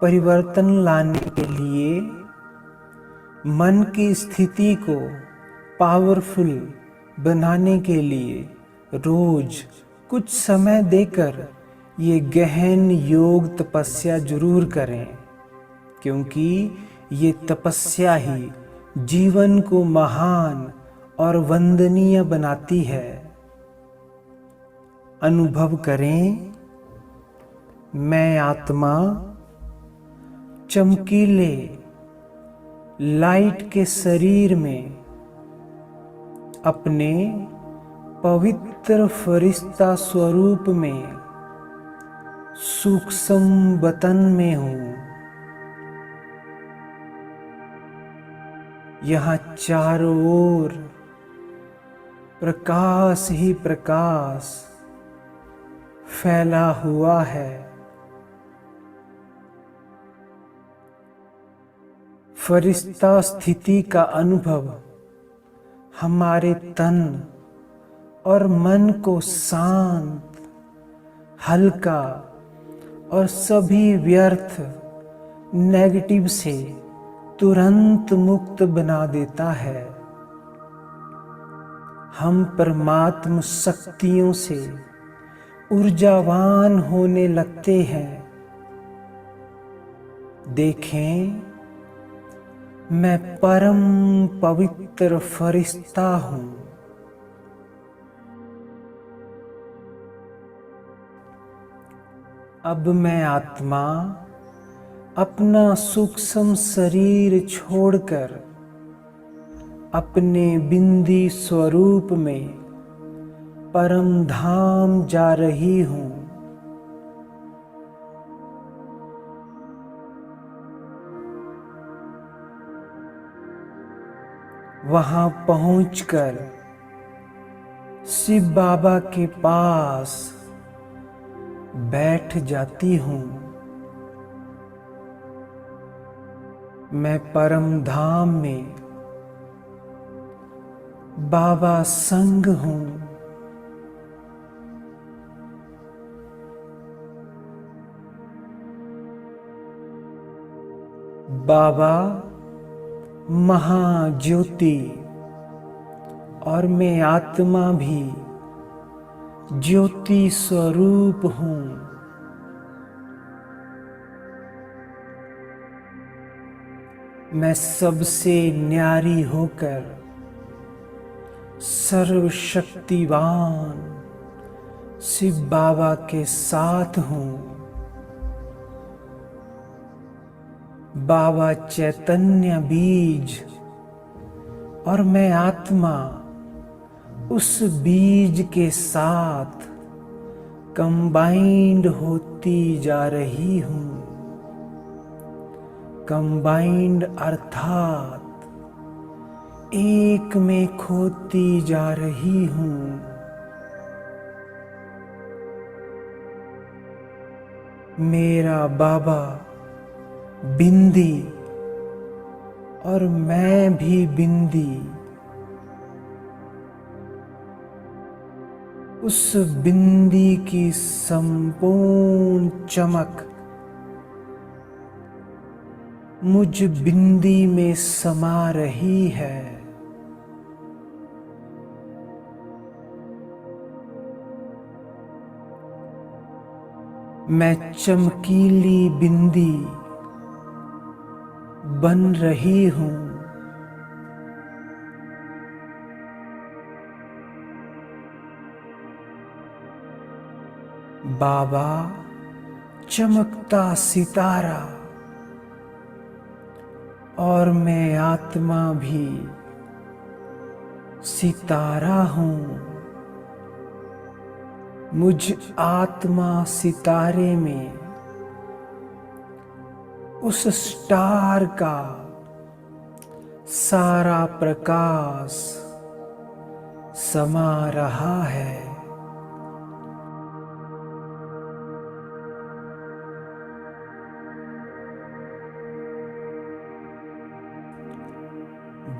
परिवर्तन लाने के लिए मन की स्थिति को पावरफुल बनाने के लिए रोज कुछ समय देकर ये गहन योग तपस्या जरूर करें, क्योंकि ये तपस्या ही जीवन को महान और वंदनीय बनाती है। अनुभव करें, मैं आत्मा चमकीले लाइट के शरीर में अपने पवित्र फरिश्ता स्वरूप में सूक्ष्म वतन में हूँ। यहाँ चारों ओर प्रकाश ही प्रकाश फैला हुआ है। फरिश्ता स्थिति का अनुभव हमारे तन और मन को शांत, हल्का और सभी व्यर्थ नेगेटिव से तुरंत मुक्त बना देता है। हम परमात्म शक्तियों से ऊर्जावान होने लगते हैं। देखें, मैं परम पवित्र फरिश्ता हूँ। अब मैं आत्मा अपना सूक्ष्म शरीर छोड़कर अपने बिंदी स्वरूप में परम धाम जा रही हूँ। वहां पहुंचकर शिव बाबा के पास बैठ जाती हूँ। मैं परम धाम में बाबा संग हूँ। बाबा महाज्योति और मैं आत्मा भी ज्योति स्वरूप हूँ। मैं सबसे न्यारी होकर सर्वशक्तिवान शिव बाबा के साथ हूँ। बाबा चैतन्य बीज और मैं आत्मा उस बीज के साथ कंबाइंड होती जा रही हूँ। कंबाइंड अर्थात एक में खोती जा रही हूँ। मेरा बाबा बिंदी और मैं भी बिंदी उस बिंदी की संपूर्ण चमक मुझ बिंदी में समा रही है। मैं चमकीली बिंदी बन रही हूँ। बाबा चमकता सितारा और मैं आत्मा भी सितारा हूँ। मुझ आत्मा सितारे में उस स्टार का सारा प्रकाश समा रहा है।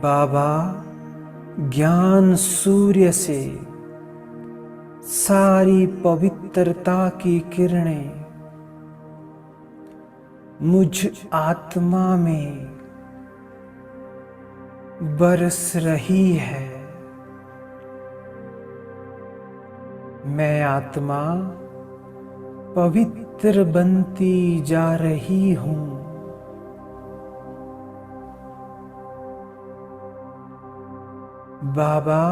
बाबा ज्ञान सूर्य से सारी पवित्रता की किरणें मुझ आत्मा में बरस रही है। मैं आत्मा पवित्र बनती जा रही हूँ। बाबा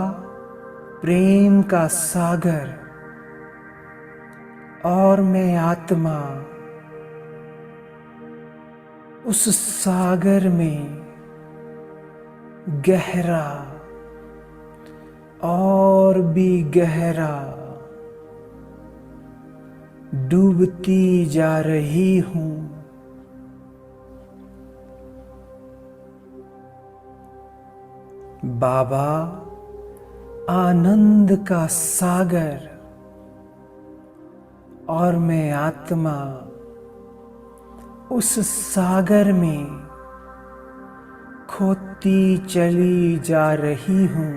प्रेम का सागर और मैं आत्मा उस सागर में गहरा और भी गहरा डूबती जा रही हूँ। बाबा आनंद का सागर और मैं आत्मा उस सागर में खोती चली जा रही हूँ।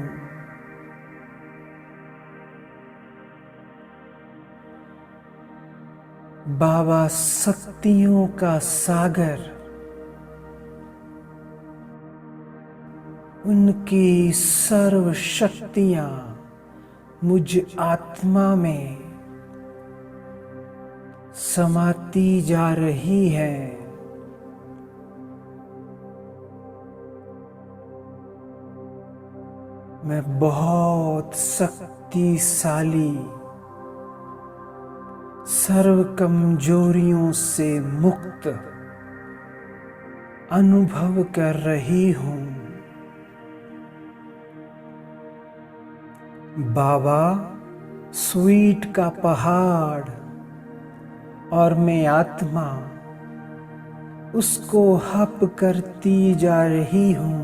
बाबा शक्तियों का सागर, उनकी सर्व शक्तियाँ मुझ आत्मा में समाती जा रही है। मैं बहुत शक्तिशाली, सर्व कमजोरियों से मुक्त अनुभव कर रही हूँ। बाबा स्वीट का पहाड़ और मैं आत्मा उसको हप करती जा रही हूँ।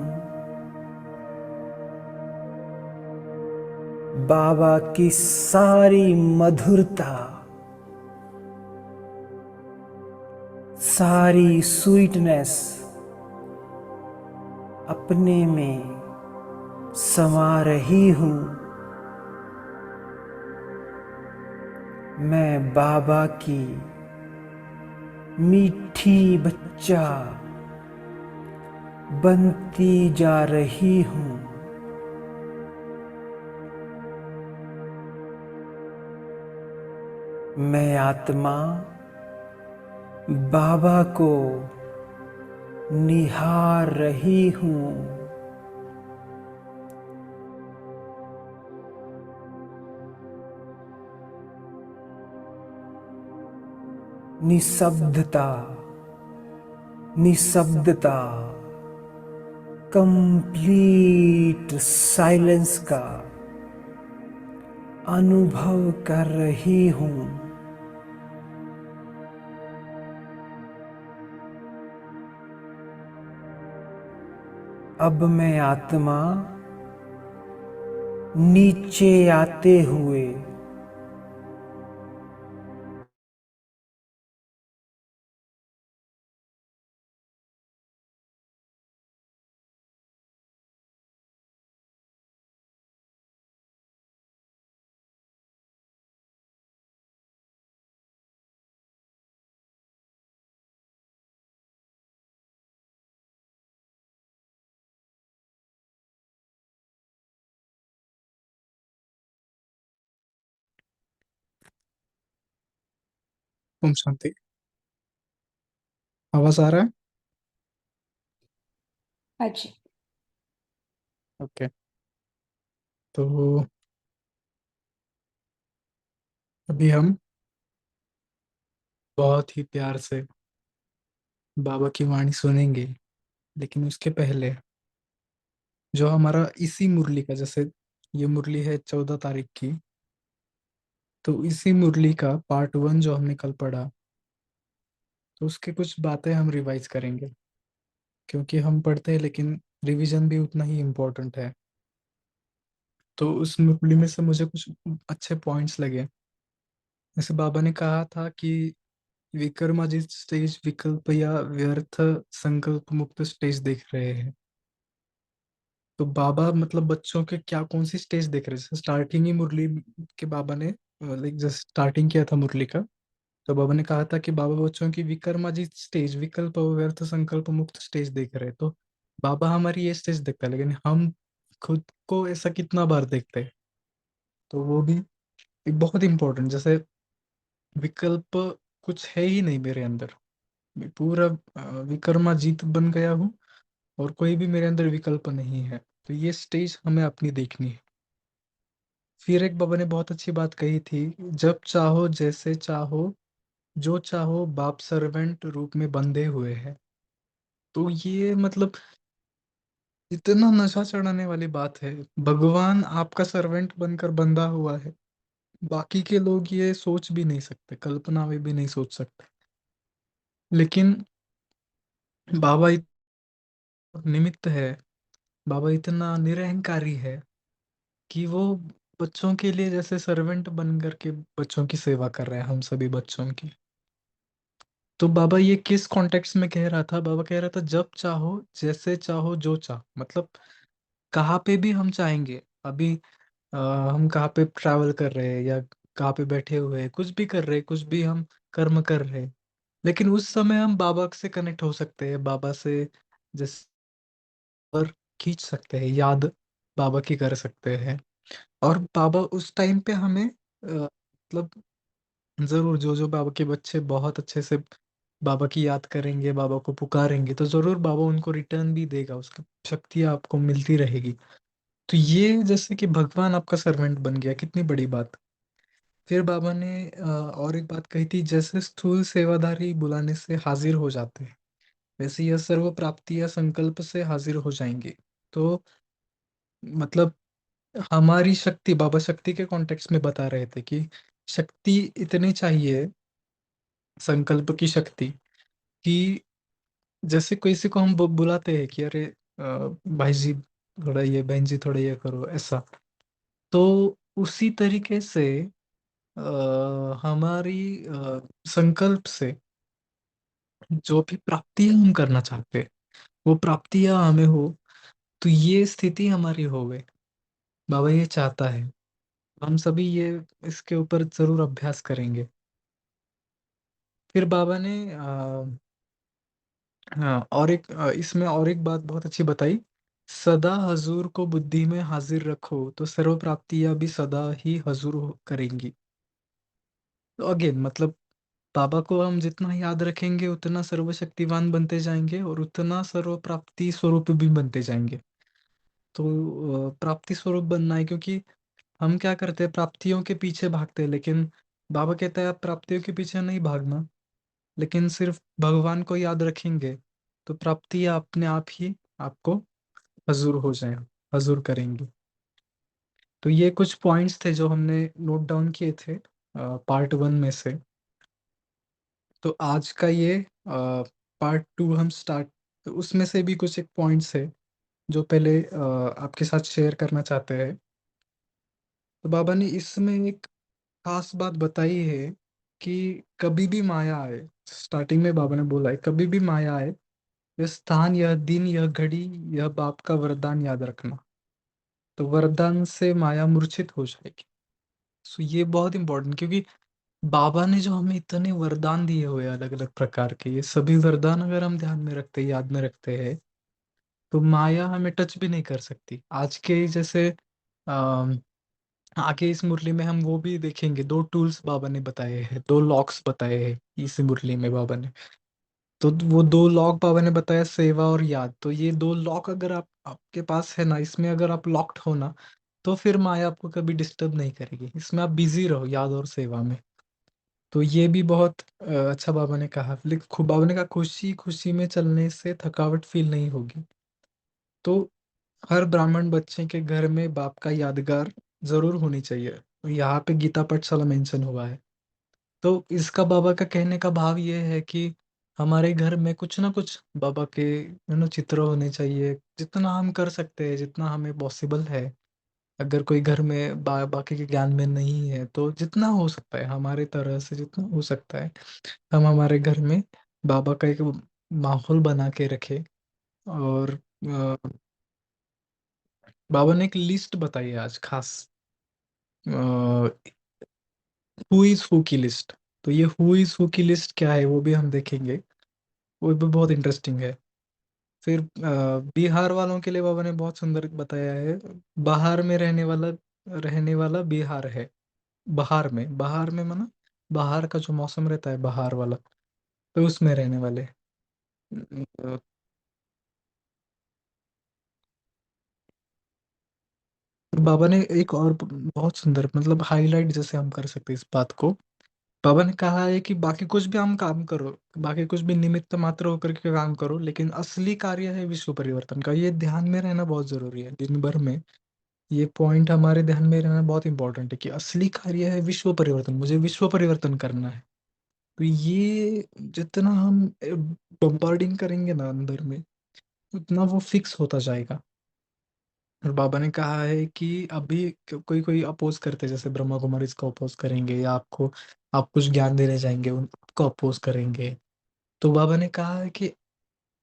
बाबा की सारी मधुरता, सारी स्वीटनेस अपने में समा रही हूँ। मैं बाबा की मीठी बच्चा बनती जा रही हूँ। मैं आत्मा बाबा को निहार रही हूँ। निशब्दता, निशब्दता, कंप्लीट साइलेंस का अनुभव कर रही हूँ। अब मैं आत्मा नीचे आते हुए ओम शांति। आवाज आ रहा है? हाँ जी। ओके। तो अभी हम बहुत ही प्यार से बाबा की वाणी सुनेंगे, लेकिन उसके पहले जो हमारा इसी मुरली का, जैसे ये मुरली है 14 तारीख की, तो इसी मुरली का पार्ट 1 जो हमने कल पढ़ा, तो उसके कुछ बातें हम रिवाइज करेंगे, क्योंकि हम पढ़ते हैं लेकिन रिवीजन भी उतना ही इम्पोर्टेंट है। तो उस मुरली में से मुझे कुछ अच्छे पॉइंट्स लगे। जैसे बाबा ने कहा था कि विक्रमादित्य स्टेज विकल्प या व्यर्थ संकल्प मुक्त स्टेज देख रहे हैं। तो बाबा मतलब बच्चों के क्या कौन सी स्टेज देख रहे हैं? जैसे स्टार्टिंग ही मुरली के बाबा ने लाइक जैसे स्टार्टिंग किया था मुरली का, तो बाबा ने कहा था कि बाबा बच्चों की विकर्माजित स्टेज, विकल्प व्यर्थ संकल्प मुक्त स्टेज देख रहे हैं। तो बाबा हमारी ये स्टेज देखता है, लेकिन हम खुद को ऐसा कितना बार देखते हैं। तो वो भी एक बहुत इंपॉर्टेंट, जैसे विकल्प कुछ है ही नहीं मेरे अंदर, मैं पूरा विकर्माजीत बन गया हूँ, और कोई भी मेरे अंदर विकल्प नहीं है। तो ये स्टेज हमें अपनी देखनी है। फिर एक बाबा ने बहुत अच्छी बात कही थी, जब चाहो जैसे चाहो जो चाहो बाप सर्वेंट रूप में बंधे हुए हैं। तो ये मतलब इतना नशा चढ़ाने वाली बात है। भगवान आपका सर्वेंट बनकर बंधा हुआ है, बाकी के लोग ये सोच भी नहीं सकते, कल्पना में भी नहीं सोच सकते। लेकिन बाबा निमित्त है, बाबा इतना निरहंकारी है कि वो बच्चों के लिए जैसे सर्वेंट बन करके बच्चों की सेवा कर रहे हैं, हम सभी बच्चों की। तो बाबा ये किस कॉन्टेक्स्ट में कह रहा था? बाबा कह रहा था जब चाहो जैसे चाहो जो चाहो, मतलब कहाँ पे भी हम चाहेंगे। अभी हम कहाँ पे ट्रैवल कर रहे हैं, या कहाँ पे बैठे हुए हैं, कुछ भी कर रहे हैं, कुछ भी हम कर्म कर रहे हैं, लेकिन उस समय हम बाबा से कनेक्ट हो सकते हैं, बाबा से जैसे पर खींच सकते हैं, याद बाबा की कर सकते हैं। और बाबा उस टाइम पे हमें मतलब जरूर, जो जो बाबा के बच्चे बहुत अच्छे से बाबा की याद करेंगे, बाबा को पुकारेंगे, तो जरूर बाबा उनको रिटर्न भी देगा, उसकी शक्ति आपको मिलती रहेगी। तो ये जैसे कि भगवान आपका सर्वेंट बन गया, कितनी बड़ी बात। फिर बाबा ने और एक बात कही थी, जैसे स्थूल सेवादारी बुलाने से हाजिर हो जाते हैं, वैसे यह सर्व प्राप्तियां संकल्प से हाजिर हो जाएंगे। तो मतलब हमारी शक्ति, बाबा शक्ति के कॉन्टेक्स्ट में बता रहे थे कि शक्ति इतनी चाहिए, संकल्प की शक्ति, कि जैसे किसी को हम बुलाते हैं कि अरे भाई जी थोड़ा ये, बहन जी थोड़ा ये करो, ऐसा। तो उसी तरीके से हमारी संकल्प से जो भी प्राप्तियां हम करना चाहते हैं, वो प्राप्तियां हमें हो, तो ये स्थिति हमारी हो गई। बाबा ये चाहता है, हम सभी ये इसके ऊपर जरूर अभ्यास करेंगे। फिर बाबा ने हाँ, और एक इसमें और एक बात बहुत अच्छी बताई, सदा हजूर को बुद्धि में हाजिर रखो तो सर्व प्राप्तियां भी सदा ही हजूर करेंगी। तो अगेन मतलब बाबा को हम जितना याद रखेंगे, उतना सर्वशक्तिवान बनते जाएंगे, और उतना सर्व प्राप्ति स्वरूप भी बनते जाएंगे। तो प्राप्ति स्वरूप बनना है, क्योंकि हम क्या करते हैं, प्राप्तियों के पीछे भागते हैं, लेकिन बाबा कहता है आप प्राप्तियों के पीछे नहीं भागना, लेकिन सिर्फ भगवान को याद रखेंगे, तो प्राप्तियां अपने आप ही आपको हजूर हो जाए, हजूर करेंगी। तो ये कुछ पॉइंट्स थे जो हमने नोट डाउन किए थे पार्ट 1 में से। तो आज का ये पार्ट 2 हम स्टार्ट, तो उसमें से भी कुछ एक पॉइंट्स है जो पहले आपके साथ शेयर करना चाहते हैं। तो बाबा ने इसमें एक खास बात बताई है कि कभी भी माया आए, स्टार्टिंग में बाबा ने बोला है कभी भी माया आए, यह स्थान, यह दिन, यह घड़ी, यह बाप का वरदान याद रखना। तो वरदान से माया मूर्छित हो जाएगी। सो ये बहुत इंपॉर्टेंट, क्योंकि बाबा ने जो हमें इतने वरदान दिए हुए अलग अलग प्रकार के, ये सभी वरदान अगर हम ध्यान में रखते हैं, याद में रखते हैं, तो माया हमें टच भी नहीं कर सकती। आज के जैसे अम, आगे इस मुरली में हम वो भी देखेंगे, 2 टूल्स बाबा ने बताए हैं, 2 लॉक्स बताए हैं इस मुरली में बाबा ने। तो वो 2 लॉक बाबा ने बताया, सेवा और याद। तो ये 2 लॉक अगर आप आपके पास है ना, इसमें अगर आप लॉक्ड हो ना, तो फिर माया आपको कभी डिस्टर्ब नहीं करेगी, इसमें आप बिजी रहो याद और सेवा में। तो ये भी बहुत अच्छा बाबा ने कहा। लेकिन खूब बाबा ने कहा खुशी खुशी में चलने से थकावट फील नहीं होगी। तो हर ब्राह्मण बच्चे के घर में बाप का यादगार जरूर होनी चाहिए। तो यहाँ पे गीता पाठशाला मेंशन हुआ है। तो इसका बाबा का कहने का भाव ये है कि हमारे घर में कुछ ना कुछ बाबा के चित्र होने चाहिए, जितना हम कर सकते हैं, जितना हमें पॉसिबल है। अगर कोई घर में बाकी के ज्ञान में नहीं है, तो जितना हो सकता है हमारे तरह से, जितना हो सकता है हम हमारे घर में बाबा का एक माहौल बना के रखे। और बाबा ने एक लिस्ट बताई है आज खास, हु इज हु की लिस्ट। तो ये हु इज हु की लिस्ट क्या है वो भी हम देखेंगे, वो भी बहुत इंटरेस्टिंग है। फिर बिहार वालों के लिए बाबा ने बहुत सुंदर बताया है। बाहर में रहने वाला बिहार है। बाहर में माना बाहर का जो मौसम रहता है बाहर वाला, तो उसमें रहने वाले। अ, बाबा ने एक और बहुत सुंदर मतलब हाईलाइट जैसे हम कर सकते हैं इस बात को। बाबा ने कहा है कि बाकी कुछ भी हम काम करो, बाकी कुछ भी निमित्त मात्र होकर के काम करो, लेकिन असली कार्य है विश्व परिवर्तन का। ये ध्यान में रहना बहुत जरूरी है दिन भर में। ये पॉइंट हमारे ध्यान में रहना बहुत इंपॉर्टेंट है कि असली कार्य है विश्व परिवर्तन, मुझे विश्व परिवर्तन करना है। तो ये जितना हम बम्बार्डिंग करेंगे ना अंदर में, उतना वो फिक्स होता जाएगा। और बाबा ने कहा है कि अभी कोई कोई अपोज करते हैं, जैसे ब्रह्मा कुमारी इसको अपोज करेंगे, या आपको आप कुछ ज्ञान देने जाएंगे उनको अपोज करेंगे। तो बाबा ने कहा है कि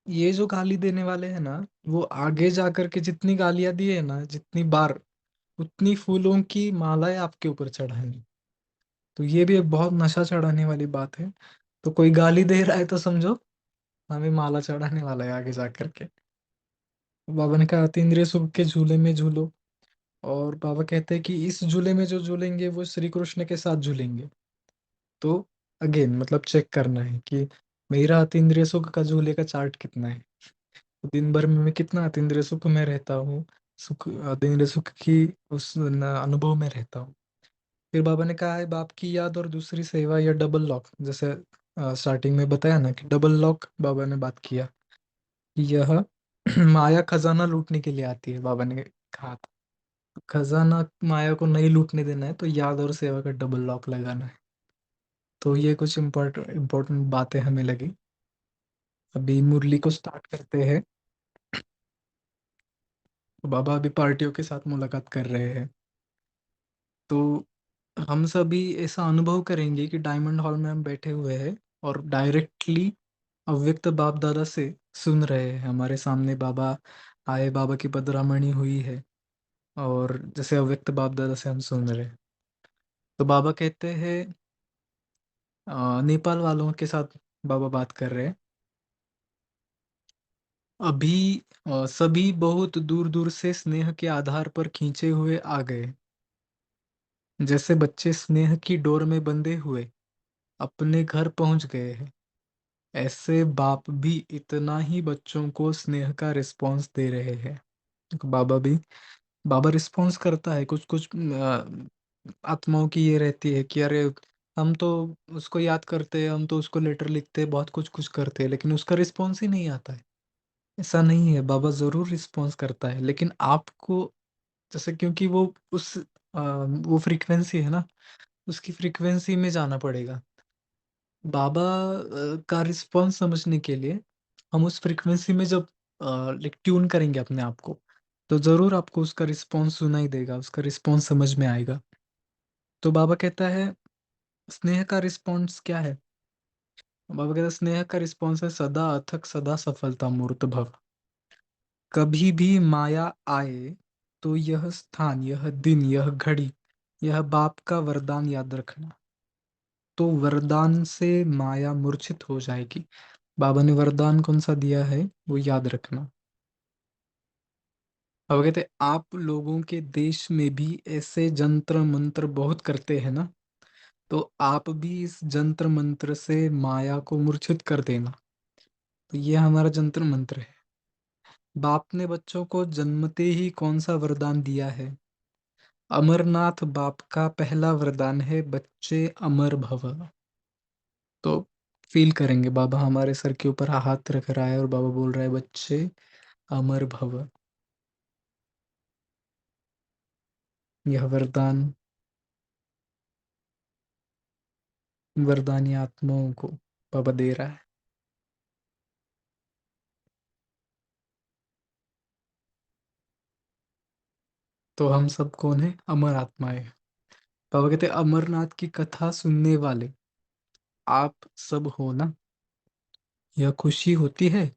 ये जो गाली देने वाले हैं ना, वो आगे जाकर के जितनी गालियां दिए है ना, जितनी बार, उतनी फूलों की मालाएं आपके ऊपर चढ़ाएंगे। तो ये भी एक बहुत नशा चढ़ाने वाली बात है। तो कोई गाली दे रहा है तो समझो हमें माला चढ़ाने वाला है आगे जाकर के। बाबा ने कहा अतीन्द्रिय सुख के झूले में झूलो। और बाबा कहते हैं कि इस झूले में जो झूलेंगे वो श्री कृष्ण के साथ झूलेंगे। तो अगेन मतलब चेक करना है कि मेरा अतीन्द्रिय सुख का झूले का चार्ट कितना है। तो दिन भर में मैं कितना अतीन्द्रिय सुख में रहता हूँ, सुख अतीन्द्रिय सुख की उस अनुभव में रहता हूँ। फिर बाबा ने कहा है बाप की याद और दूसरी सेवा या डबल लॉक, जैसे स्टार्टिंग में बताया ना कि डबल लॉक बाबा ने बात किया कि यह माया खजाना लूटने के लिए आती है। बाबा ने कहा था खजाना माया को नहीं लूटने देना है, तो याद और सेवा का डबल लॉक लगाना है। तो ये कुछ इम्पोर्टेंट बातें हमें लगी। अभी मुरली को स्टार्ट करते हैं। तो बाबा अभी पार्टियों के साथ मुलाकात कर रहे हैं। तो हम सभी ऐसा अनुभव करेंगे कि डायमंड हॉल में हम बैठे हुए हैं और डायरेक्टली अव्यक्त बाप दादा से सुन रहे हैं। हमारे सामने बाबा आए, बाबा की पधरामणि हुई है, और जैसे अव्यक्त बाप दादा से हम सुन रहे हैं। तो बाबा कहते हैं नेपाल वालों के साथ बाबा बात कर रहे हैं। अभी सभी बहुत दूर दूर से स्नेह के आधार पर खींचे हुए आ गए, जैसे बच्चे स्नेह की डोर में बंधे हुए अपने घर पहुंच गए हैं। ऐसे बाप भी इतना ही बच्चों को स्नेह का रिस्पॉन्स दे रहे हैं। बाबा भी, बाबा रिस्पॉन्स करता है। कुछ कुछ आत्माओं की ये रहती है कि अरे हम तो उसको याद करते हैं, हम तो उसको लेटर लिखते हैं, बहुत कुछ कुछ करते हैं, लेकिन उसका रिस्पॉन्स ही नहीं आता है। ऐसा नहीं है, बाबा जरूर रिस्पॉन्स करता है, लेकिन आपको जैसे क्योंकि वो उस वो फ्रीक्वेंसी है ना, उसकी फ्रीक्वेंसी में जाना पड़ेगा। बाबा का रिस्पॉन्स समझने के लिए हम उस फ्रीक्वेंसी में जब लाइक ट्यून करेंगे अपने आप को, तो जरूर आपको उसका रिस्पॉन्स सुनाई देगा, उसका रिस्पॉन्स समझ में आएगा। तो बाबा कहता है स्नेह का रिस्पॉन्स क्या है। बाबा कहता है स्नेह का रिस्पॉन्स है सदा अथक सदा सफलता मूर्त भव। कभी भी माया आए तो यह स्थान, यह दिन, यह घड़ी, यह बाप का वरदान याद रखना। तो वरदान से माया मूर्छित हो जाएगी। बाबा ने वरदान कौन सा दिया है वो याद रखना। अब कहते आप लोगों के देश में भी ऐसे जंत्र मंत्र बहुत करते हैं ना, तो आप भी इस जंत्र मंत्र से माया को मूर्छित कर देना। तो ये हमारा जंत्र मंत्र है। बाप ने बच्चों को जन्मते ही कौन सा वरदान दिया है। अमरनाथ बाप का पहला वरदान है बच्चे अमर भव। तो फील करेंगे बाबा हमारे सर के ऊपर हाथ रख रहा है और बाबा बोल रहा है बच्चे अमर भव। यह वरदान वरदानी आत्माओं को बाबा दे रहा है। तो हम सब कौन है, अमर आत्माएं। बाबा कहते हैं अमरनाथ की कथा सुनने वाले आप सब हो ना। यह खुशी होती है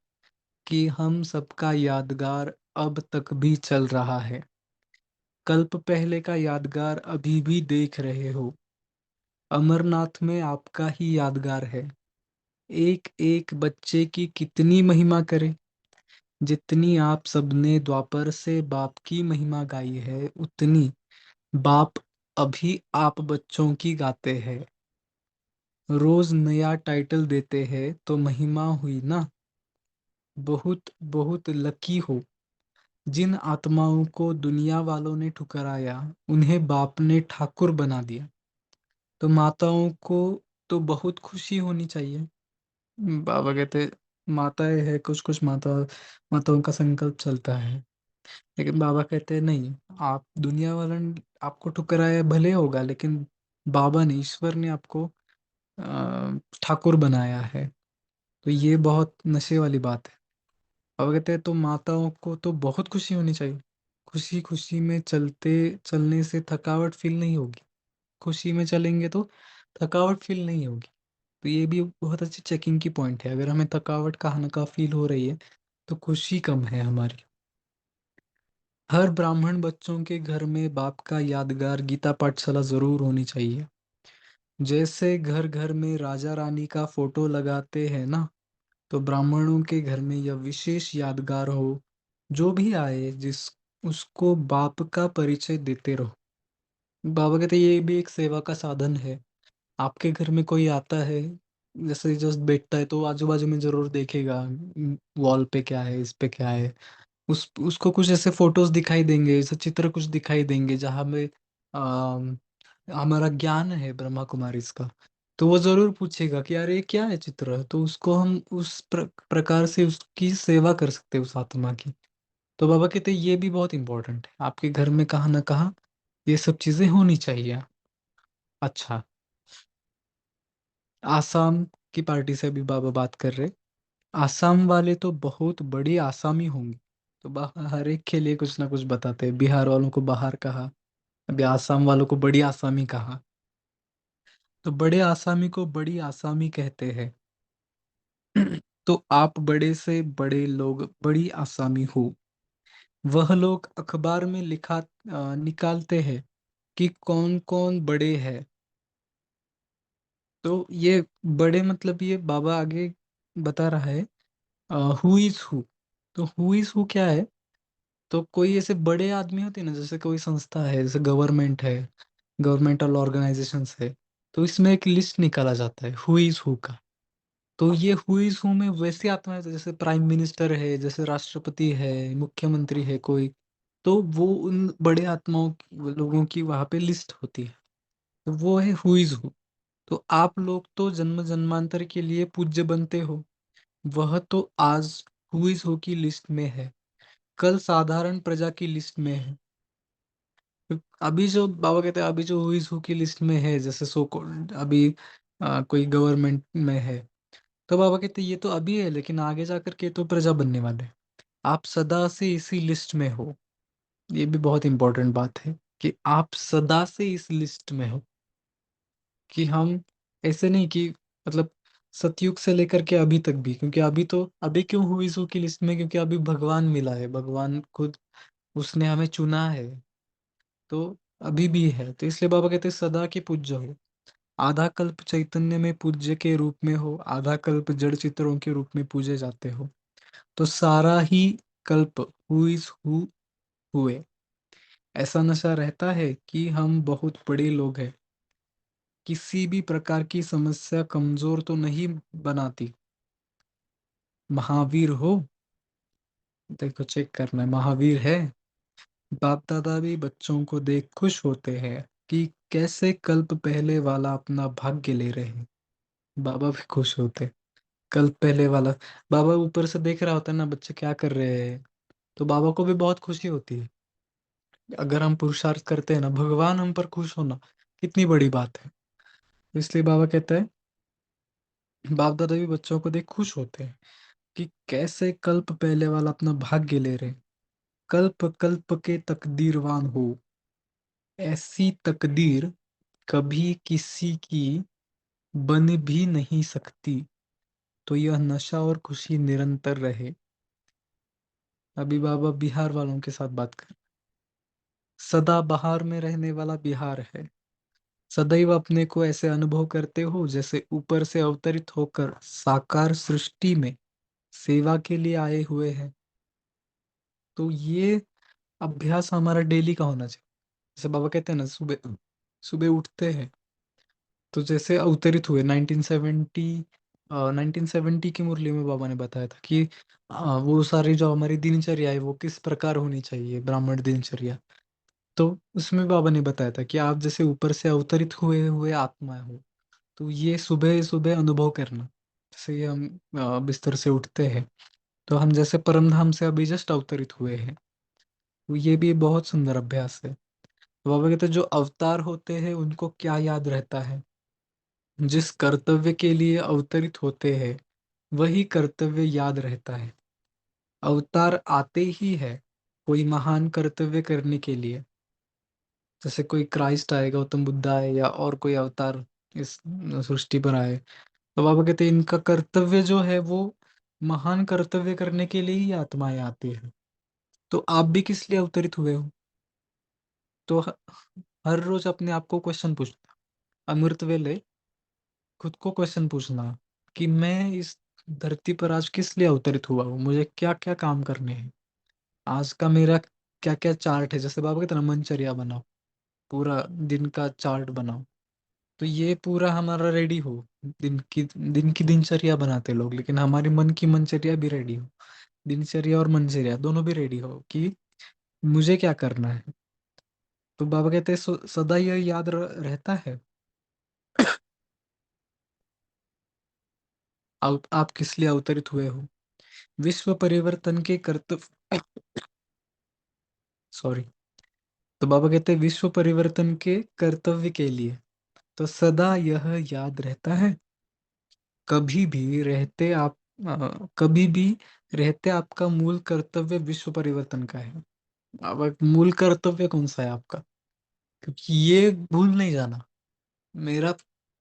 कि हम सबका यादगार अब तक भी चल रहा है। कल्प पहले का यादगार अभी भी देख रहे हो। अमरनाथ में आपका ही यादगार है। एक एक बच्चे की कितनी महिमा करे, जितनी आप सबने द्वापर से बाप की महिमा गाई है, उतनी बाप अभी आप बच्चों की गाते हैं। रोज नया टाइटल देते हैं तो महिमा हुई ना। बहुत बहुत लकी हो जिन आत्माओं को दुनिया वालों ने ठुकराया, उन्हें बाप ने ठाकुर बना दिया। तो माताओं को तो बहुत खुशी होनी चाहिए। बाबा कहते माताएं है, कुछ कुछ माताओं का संकल्प चलता है, लेकिन बाबा कहते हैं नहीं, आप दुनिया वालों ने आपको ठुकराया भले होगा, लेकिन बाबा ने, ईश्वर ने आपको ठाकुर बनाया है। तो ये बहुत नशे वाली बात है। बाबा कहते हैं तो माताओं को तो बहुत खुशी होनी चाहिए। खुशी खुशी में चलने से थकावट फील नहीं होगी। खुशी में चलेंगे तो थकावट फील नहीं होगी। तो ये भी बहुत अच्छी चेकिंग की पॉइंट है। अगर हमें थकावट कहाँ ना कहाँ फील हो रही है, तो खुशी कम है हमारी। हर ब्राह्मण बच्चों के घर में बाप का यादगार गीता पाठशाला जरूर होनी चाहिए। जैसे घर घर में राजा रानी का फोटो लगाते हैं ना, तो ब्राह्मणों के घर में यह विशेष यादगार हो। जो भी आए जिस उसको बाप का परिचय देते रहो। बाबा कहते ये भी एक सेवा का साधन है। आपके घर में कोई आता है, जैसे जस्ट बैठता है, तो आजू बाजू में जरूर देखेगा वॉल पे क्या है, इस पे क्या है। उसको कुछ ऐसे फोटोज दिखाई देंगे, ऐसे चित्र कुछ दिखाई देंगे जहाँ में अम, हमारा ज्ञान है ब्रह्मा कुमारी इसका। तो वो जरूर पूछेगा कि यार ये क्या है चित्र, तो उसको हम उस प्रकार से उसकी सेवा कर सकते हैं, उस आत्मा की। तो बाबा कहते हैं ये भी बहुत इंपॉर्टेंट है, आपके घर में कहाँ ना कहाँ ये सब चीजें होनी चाहिए। अच्छा, आसाम की पार्टी से भी बाबा बात कर रहे। आसाम वाले तो बहुत बड़ी आसामी होंगे। तो हर एक के लिए कुछ ना कुछ बताते हैं। बिहार वालों को बाहर कहा, अभी आसाम वालों को बड़ी आसामी कहा। तो बड़े आसामी को बड़ी आसामी कहते हैं। तो आप बड़े से बड़े लोग बड़ी आसामी हो। वह लोग अखबार में निकालते हैं कि कौन कौन बड़े हैं। तो ये बड़े मतलब ये बाबा आगे बता रहा है हु इज हु। तो हु इज हु क्या है? तो कोई ऐसे बड़े आदमी होते हैं ना, जैसे कोई संस्था है, जैसे गवर्नमेंट है, गवर्नमेंटल ऑर्गेनाइजेशंस है, तो इसमें एक लिस्ट निकाला जाता है हु इज हु का। तो ये हु इज हु में वैसे आत्माएं जैसे प्राइम मिनिस्टर है, जैसे राष्ट्रपति है, मुख्यमंत्री है कोई, तो वो उन बड़े आत्माओं लोगों की वहां पे लिस्ट होती है। तो वो है हु इज हु। तो आप लोग तो जन्म जन्मांतर के लिए पूज्य बनते हो, वह तो आज हु इज हु की लिस्ट में है, कल साधारण प्रजा की लिस्ट में है। अभी जो बाबा कहते हैं, अभी जो हु इज हु की लिस्ट में है, जैसे सो अभी कोई गवर्नमेंट में है, तो बाबा कहते हैं ये तो अभी है, लेकिन आगे जाकर के तो प्रजा बनने वाले हैं। आप सदा से इसी लिस्ट में हो। ये भी बहुत इंपॉर्टेंट बात है कि आप सदा से इस लिस्ट में हो। कि हम ऐसे नहीं कि मतलब सतयुग से लेकर के अभी तक भी, क्योंकि अभी क्यों हुई सो की लिस्ट में, क्योंकि अभी भगवान मिला है, भगवान खुद उसने हमें चुना है। तो अभी भी है, तो इसलिए बाबा कहते हैं सदा के पूज्य हो। आधा कल्प चैतन्य में पूज्य के रूप में हो, आधा कल्प जड़ चित्रों के रूप में पूजे जाते हो। तो सारा ही कल्प हु इज हु हुए। ऐसा नशा रहता है कि हम बहुत बड़े लोग हैं। किसी भी प्रकार की समस्या कमजोर तो नहीं बनाती। महावीर हो, देखो चेक करना है, महावीर है। बाप दादा भी बच्चों को देख खुश होते हैं कि कैसे कल्प पहले वाला अपना भाग्य ले रहे हैं। बाबा भी खुश होते, कल्प पहले वाला। बाबा ऊपर से देख रहा होता है ना बच्चे क्या कर रहे हैं, तो बाबा को भी बहुत खुशी होती है। अगर हम पुरुषार्थ करते हैं ना, भगवान हम पर खुश होना कितनी बड़ी बात है। तो इसलिए बाबा कहता है, बाप दादा भी बच्चों को देख खुश होते हैं कि कैसे कल्प पहले वाला अपना भाग्य ले रहे हैं। कल्प कल्प के तकदीरवान हो, ऐसी तकदीर कभी किसी की बन भी नहीं सकती। तो यह नशा और खुशी निरंतर रहे। अभी बाबा बिहार वालों के साथ बात कर, सदा बहार में रहने वाला बिहार है। सदैव अपने को ऐसे अनुभव करते हो जैसे ऊपर से अवतरित होकर साकार सृष्टि में सेवा के लिए आए हुए हैं। तो ये अभ्यास हमारा डेली का होना चाहिए। जैसे बाबा कहते हैं ना, सुबह सुबह उठते हैं तो जैसे अवतरित हुए 1970 की मुरली में बाबा ने बताया था कि वो सारी जो हमारी दिनचर्या है वो किस प्रकार होनी चाहिए, ब्राह्मण दिनचर्या। तो उसमें बाबा ने बताया था कि आप जैसे ऊपर से अवतरित हुए हुए आत्मा हो, तो ये सुबह सुबह अनुभव करना। जैसे ये हम बिस्तर से उठते हैं तो हम जैसे परमधाम से अभी जस्ट अवतरित हुए हैं, तो ये भी बहुत सुंदर अभ्यास है। तो बाबा कहते हैं जो अवतार होते हैं उनको क्या याद रहता है, जिस कर्तव्य के लिए अवतरित होते हैं वही कर्तव्य याद रहता है। अवतार आते ही है कोई महान कर्तव्य करने के लिए। जैसे कोई क्राइस्ट आए, गौतम बुद्ध आए, या और कोई अवतार इस सृष्टि पर आए, तो बाबा कहते हैं इनका कर्तव्य जो है वो महान कर्तव्य करने के लिए ही आत्माएं आती है। तो आप भी किस लिए अवतरित हुए हो? तो हर रोज अपने आप को क्वेश्चन पूछना, अमृत वेले खुद को क्वेश्चन पूछना कि मैं इस धरती पर आज किस लिए अवतरित हुआ हूँ, मुझे क्या क्या काम करने हैं, आज का मेरा क्या क्या चार्ट है। जैसे बाबा कहते हैं ना, मनचर्या बनाओ, पूरा दिन का चार्ट बनाओ। तो ये पूरा हमारा रेडी हो, दिन की दिनचर्या बनाते लोग, लेकिन हमारी मन की मनचर्या भी रेडी हो, दिनचर्या और मनचर्या दोनों भी रेडी हो कि मुझे क्या करना है। तो बाबा कहते हैं सदा यह याद रहता है आप किस लिए अवतरित हुए हो। विश्व परिवर्तन के कर्तव्य, सॉरी, तो बाबा कहते हैं विश्व परिवर्तन के कर्तव्य के लिए तो सदा यह याद रहता है। कभी भी रहते आप कभी भी रहते आपका मूल कर्तव्य विश्व परिवर्तन का है। अब मूल कर्तव्य कौन सा है आपका? क्योंकि ये भूल नहीं जाना, मेरा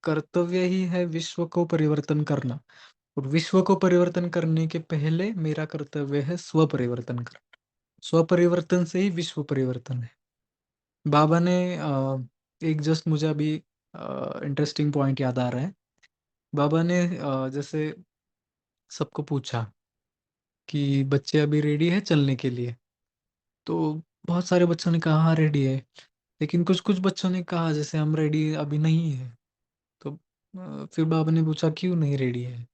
कर्तव्य ही है विश्व को परिवर्तन करना, और विश्व को परिवर्तन करने के पहले मेरा कर्तव्य है स्व परिवर्तन करना। स्व परिवर्तन से ही विश्व परिवर्तन है। बाबा ने एक जस्ट मुझे अभी इंटरेस्टिंग पॉइंट याद आ रहा है। बाबा ने जैसे सबको पूछा कि बच्चे अभी रेडी है चलने के लिए, तो बहुत सारे बच्चों ने कहा हाँ रेडी है, लेकिन कुछ कुछ बच्चों ने कहा जैसे हम रेडी अभी नहीं है। तो फिर बाबा ने पूछा क्यों नहीं रेडी है,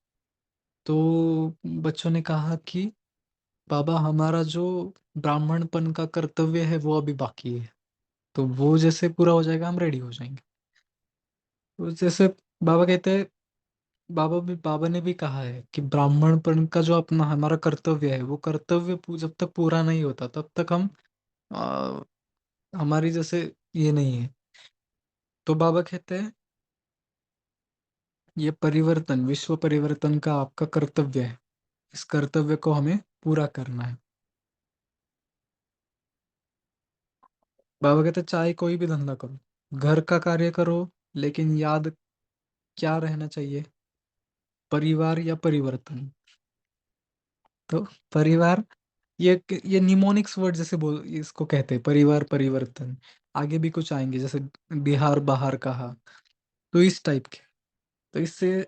तो बच्चों ने कहा कि बाबा हमारा जो ब्राह्मणपन का कर्तव्य है वो अभी बाकी है, तो वो जैसे पूरा हो जाएगा हम रेडी हो जाएंगे। तो जैसे बाबा कहते हैं, बाबा ने भी कहा है कि ब्राह्मणपन का जो अपना हमारा कर्तव्य है वो कर्तव्य जब तक पूरा नहीं होता तब तक हम आ, हमारी जैसे ये नहीं है। तो बाबा कहते हैं ये परिवर्तन, विश्व परिवर्तन का आपका कर्तव्य है, इस कर्तव्य को हमें पूरा करना है। बाबा कहते हैं चाहे कोई भी धंधा करो, घर का कार्य करो, लेकिन याद क्या रहना चाहिए? परिवार या परिवर्तन। तो परिवार, ये निमोनिक्स वर्ड जैसे बोल इसको कहते हैं, परिवार परिवर्तन। आगे भी कुछ आएंगे जैसे बिहार बाहर कहा, तो इस टाइप के। तो इससे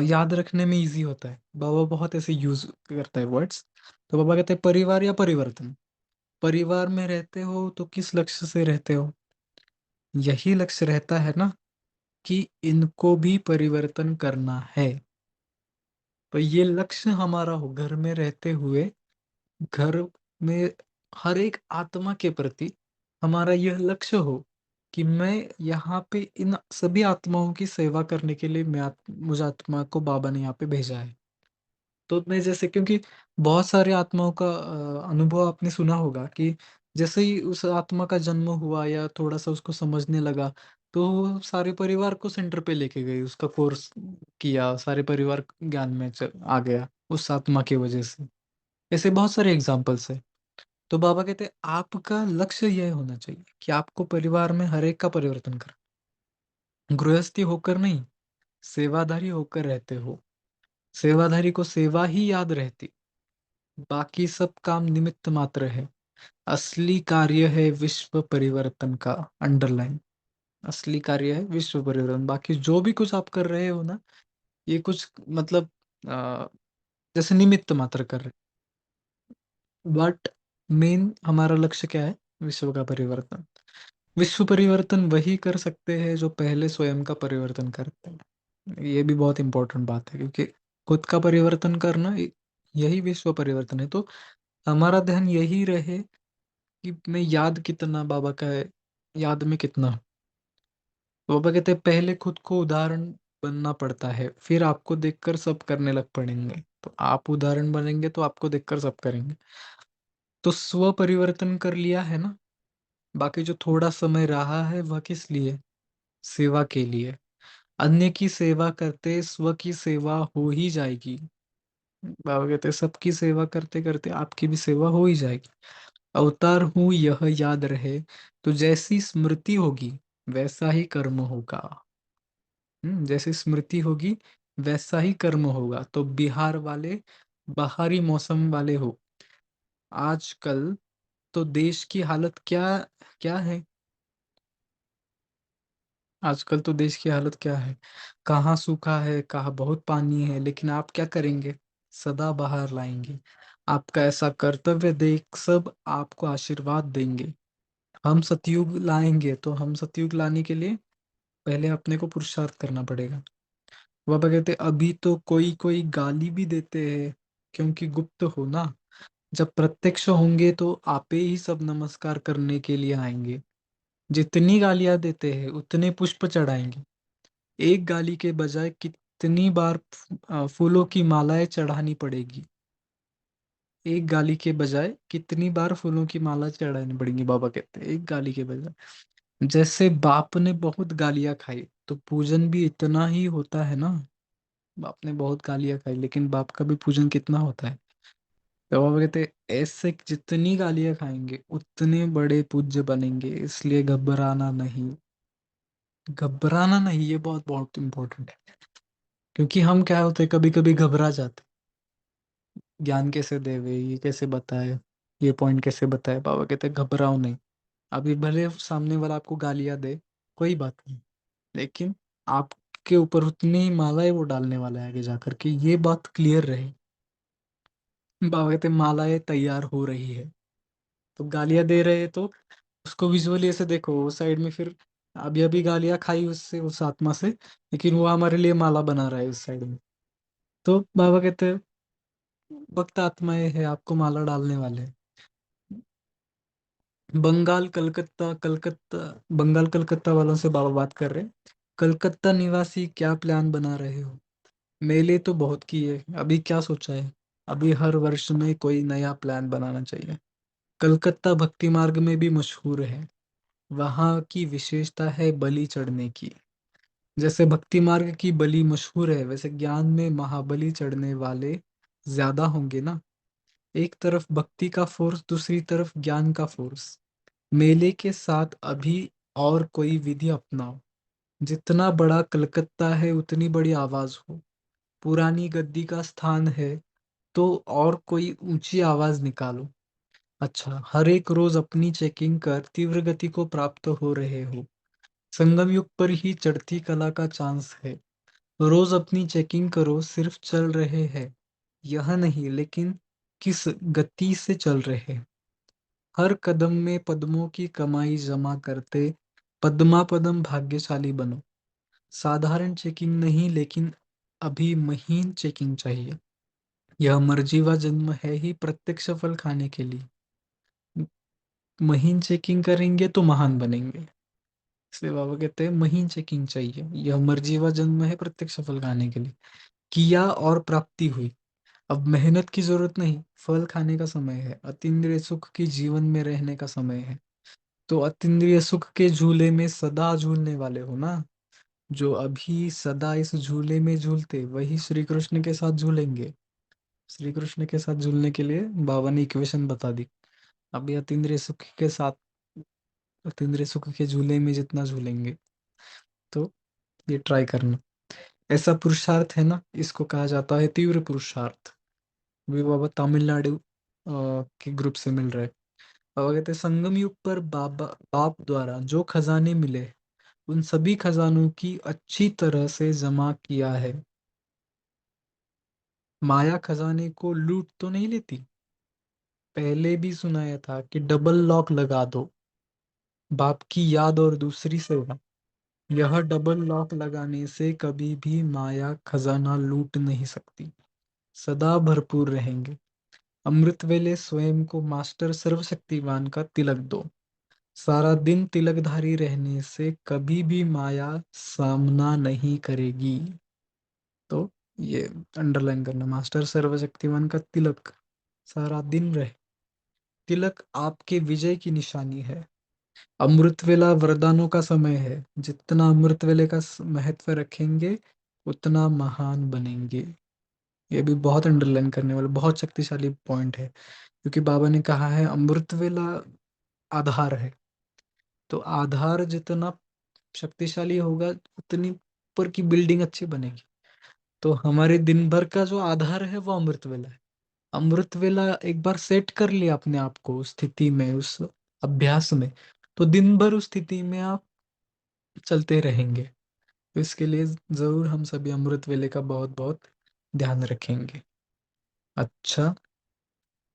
याद रखने में इजी होता है। बाबा बहुत ऐसे यूज करता है वर्ड्स। तो बाबा कहते हैं परिवार या परिवर्तन। परिवार में रहते हो तो किस लक्ष्य से रहते हो? यही लक्ष्य रहता है ना कि इनको भी परिवर्तन करना है। तो ये लक्ष्य हमारा हो घर में रहते हुए, घर में हर एक आत्मा के प्रति हमारा यह लक्ष्य हो कि मैं यहाँ पे इन सभी आत्माओं की सेवा करने के लिए मुझ आत्मा को बाबा ने यहाँ पे भेजा है। तो मैं जैसे, क्योंकि बहुत सारे आत्माओं का अनुभव आपने सुना होगा कि जैसे ही उस आत्मा का जन्म हुआ या थोड़ा सा उसको समझने लगा, तो वो सारे परिवार को सेंटर पे लेके गई, उसका कोर्स किया, सारे परिवार ज्ञान में आ गया उस आत्मा की वजह से। ऐसे बहुत सारे एग्जाम्पल्स है। तो बाबा कहते हैं आपका लक्ष्य यह होना चाहिए कि आपको परिवार में हर एक का परिवर्तन कर, गृहस्थी होकर नहीं, सेवाधारी होकर रहते हो। सेवाधारी को सेवा ही याद रहती, बाकी सब काम निमित्त मात्र है। असली कार्य है विश्व परिवर्तन का। अंडरलाइन। असली कार्य है विश्व परिवर्तन। बाकी जो भी कुछ आप कर रहे हो ना, ये कुछ मतलब अ, जैसे निमित्त मात्र कर रहे, बट मेन हमारा लक्ष्य क्या है? विश्व का परिवर्तन। विश्व परिवर्तन वही कर सकते हैं जो पहले स्वयं का परिवर्तन करते हैं। ये भी बहुत इंपॉर्टेंट बात है, क्योंकि खुद का परिवर्तन करना यही विश्व परिवर्तन है। तो हमारा ध्यान यही रहे कि मैं याद कितना बाबा का है, याद में कितना। तो बाबा कहते हैं पहले खुद को उदाहरण बनना पड़ता है, फिर आपको देखकर सब करने लग पड़ेंगे। तो आप उदाहरण बनेंगे तो आपको देखकर सब करेंगे। तो स्व परिवर्तन कर लिया है ना, बाकी जो थोड़ा समय रहा है वह किस लिए? सेवा के लिए। अन्य की सेवा करते स्व की सेवा हो ही जाएगी। बाबा कहते हैं सबकी सेवा करते करते आपकी भी सेवा हो ही जाएगी। अवतार हूं यह याद रहे, तो जैसी स्मृति होगी वैसा ही कर्म होगा। जैसी स्मृति होगी वैसा ही कर्म होगा। तो बिहार वाले बाहरी मौसम वाले हो, आजकल तो देश की हालत क्या क्या है? आजकल तो देश की हालत क्या है? कहाँ सूखा है, कहाँ बहुत पानी है, लेकिन आप क्या करेंगे? सदा बाहर लाएंगे। आपका ऐसा कर्तव्य देख सब आपको आशीर्वाद देंगे। हम सतयुग लाएंगे, तो हम सतयुग लाने के लिए पहले अपने को पुरुषार्थ करना पड़ेगा। बाबा कहते अभी तो कोई कोई गाली भी देते हैं, क्योंकि गुप्त हो ना। जब प्रत्यक्ष होंगे तो आपे ही सब नमस्कार करने के लिए आएंगे। जितनी गालियां देते हैं उतने पुष्प चढ़ाएंगे। एक गाली के बजाय कितनी बार फूलों की मालाएं चढ़ानी पड़ेगी? एक गाली के बजाय कितनी बार फूलों की माला चढ़ानी पड़ेगी? बाबा कहते हैं एक गाली के बजाय। जैसे बाप ने बहुत गालियां खाई, तो पूजन भी इतना ही होता है ना। बाप ने बहुत गालियां खाई, लेकिन बाप का भी पूजन कितना होता है? तो बाबा कहते हैं ऐसे जितनी गालियां खाएंगे उतने बड़े पूज्य बनेंगे, इसलिए घबराना नहीं। घबराना नहीं, ये बहुत बहुत इंपॉर्टेंट है। क्योंकि हम क्या होते कभी कभी घबरा जाते। ज्ञान कैसे देवे, ये कैसे बताए, ये पॉइंट कैसे बताए? बाबा कहते हैं घबराओ नहीं। अभी भले सामने वाला आपको गालियां दे, कोई बात नहीं, लेकिन आपके ऊपर उतनी ही मालाएं वो डालने वाला है आगे जाकर के, ये बात क्लियर रहे। बाबा कहते हैं मालाएं तैयार हो रही है। तो गालियां दे रहे हैं तो उसको विजुअली ऐसे देखो, वो साइड में फिर अभी अभी गालियां खाई उससे, उस आत्मा से, लेकिन वो हमारे लिए माला बना रहा है उस साइड में। तो बाबा कहते हैं भक्त आत्माएं है, आपको माला डालने वाले हैं। बंगाल कलकत्ता कलकत्ता बंगाल कलकत्ता वालों से बाबा बात कर रहे हैं। कलकत्ता निवासी क्या प्लान बना रहे हो? मेले तो बहुत किए, अभी क्या सोचा है? अभी हर वर्ष में कोई नया प्लान बनाना चाहिए। कलकत्ता भक्ति मार्ग में भी मशहूर है। वहाँ की विशेषता है बलि चढ़ने की। जैसे भक्ति मार्ग की बलि मशहूर है, वैसे ज्ञान में महाबली चढ़ने वाले ज्यादा होंगे ना। एक तरफ भक्ति का फोर्स, दूसरी तरफ ज्ञान का फोर्स। मेले के साथ अभी और कोई विधि अपनाओ। जितना बड़ा कलकत्ता है उतनी बड़ी आवाज हो। पुरानी गद्दी का स्थान है, तो और कोई ऊंची आवाज निकालो। अच्छा, हर एक रोज अपनी चेकिंग कर तीव्र गति को प्राप्त हो रहे हो। संगम युग पर ही चढ़ती कला का चांस है। रोज अपनी चेकिंग करो, सिर्फ चल रहे हैं यह नहीं, लेकिन किस गति से चल रहे हैं। हर कदम में पद्मों की कमाई जमा करते पद्मा पदम भाग्यशाली बनो। साधारण चेकिंग नहीं, लेकिन अभी महीन चेकिंग चाहिए। यह मर्जीवा जन्म है ही प्रत्यक्ष फल खाने के लिए। महीन चेकिंग करेंगे तो महान बनेंगे। इसलिए बाबा कहते हैं महीन चेकिंग चाहिए, यह मर्जीवा जन्म है प्रत्यक्ष फल खाने के लिए। किया और प्राप्ति हुई, अब मेहनत की जरूरत नहीं, फल खाने का समय है। अतीन्द्रिय सुख की जीवन में रहने का समय है। तो अतीन्द्रिय सुख के झूले में सदा झूलने वाले हो ना। जो अभी सदा इस झूले में झूलते वही श्री कृष्ण के साथ झूलेंगे। श्री कृष्ण के साथ झूलने के लिए बाबा ने इक्वेशन बता दी। अभी अतीन्द्रिय सुख के साथ, अतीन्द्रिय सुख के झूले में जितना झूलेंगे, तो ये ट्राई करना। ऐसा पुरुषार्थ है ना, इसको कहा जाता है तीव्र पुरुषार्थ। वे बाबा तमिलनाडु के ग्रुप से मिल रहे। बाबा कहते हैं संगम युग पर बाबा बाप द्वारा जो खजाने मिले उन सभी खजानों की अच्छी तरह से जमा किया है। माया खजाने को लूट तो नहीं लेती। पहले भी सुनाया था कि डबल लॉक लगा दो, बाप की याद और दूसरी सेवा। यह डबल लॉक लगाने से कभी भी माया खजाना लूट नहीं सकती, सदा भरपूर रहेंगे। अमृत वेले स्वयं को मास्टर सर्वशक्तिवान का तिलक दो। सारा दिन तिलकधारी रहने से कभी भी माया सामना नहीं करेगी। तो ये अंडरलाइन करना, मास्टर सर्वशक्तिमान का तिलक सारा दिन रहे। तिलक आपके विजय की निशानी है। अमृत वेला वरदानों का समय है। जितना अमृत वेले का महत्व रखेंगे उतना महान बनेंगे। ये भी बहुत अंडरलाइन करने वाला बहुत शक्तिशाली पॉइंट है, क्योंकि बाबा ने कहा है अमृत वेला आधार है। तो आधार जितना शक्तिशाली होगा उतनी ऊपर की बिल्डिंग अच्छी बनेगी। तो हमारे दिन भर का जो आधार है वो अमृत वेला है। अमृत वेला एक बार सेट कर लिया अपने आप को उस स्थिति में, उस अभ्यास में, तो दिन भर उस स्थिति में आप चलते रहेंगे। तो इसके लिए जरूर हम सभी अमृत वेले का बहुत बहुत ध्यान रखेंगे। अच्छा,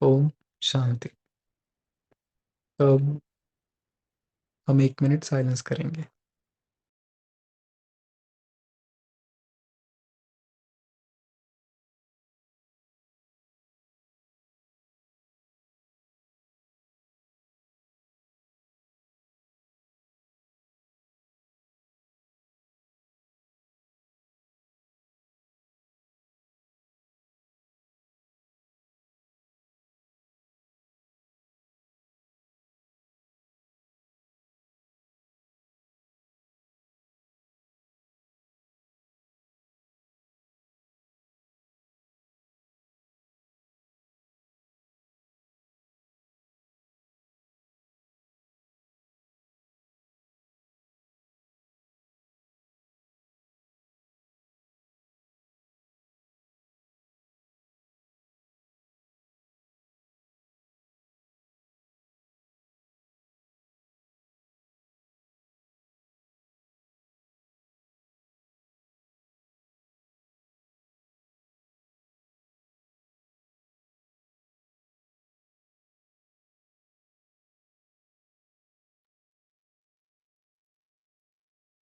ओम शांति। तो अब हम 1 मिनट साइलेंस करेंगे।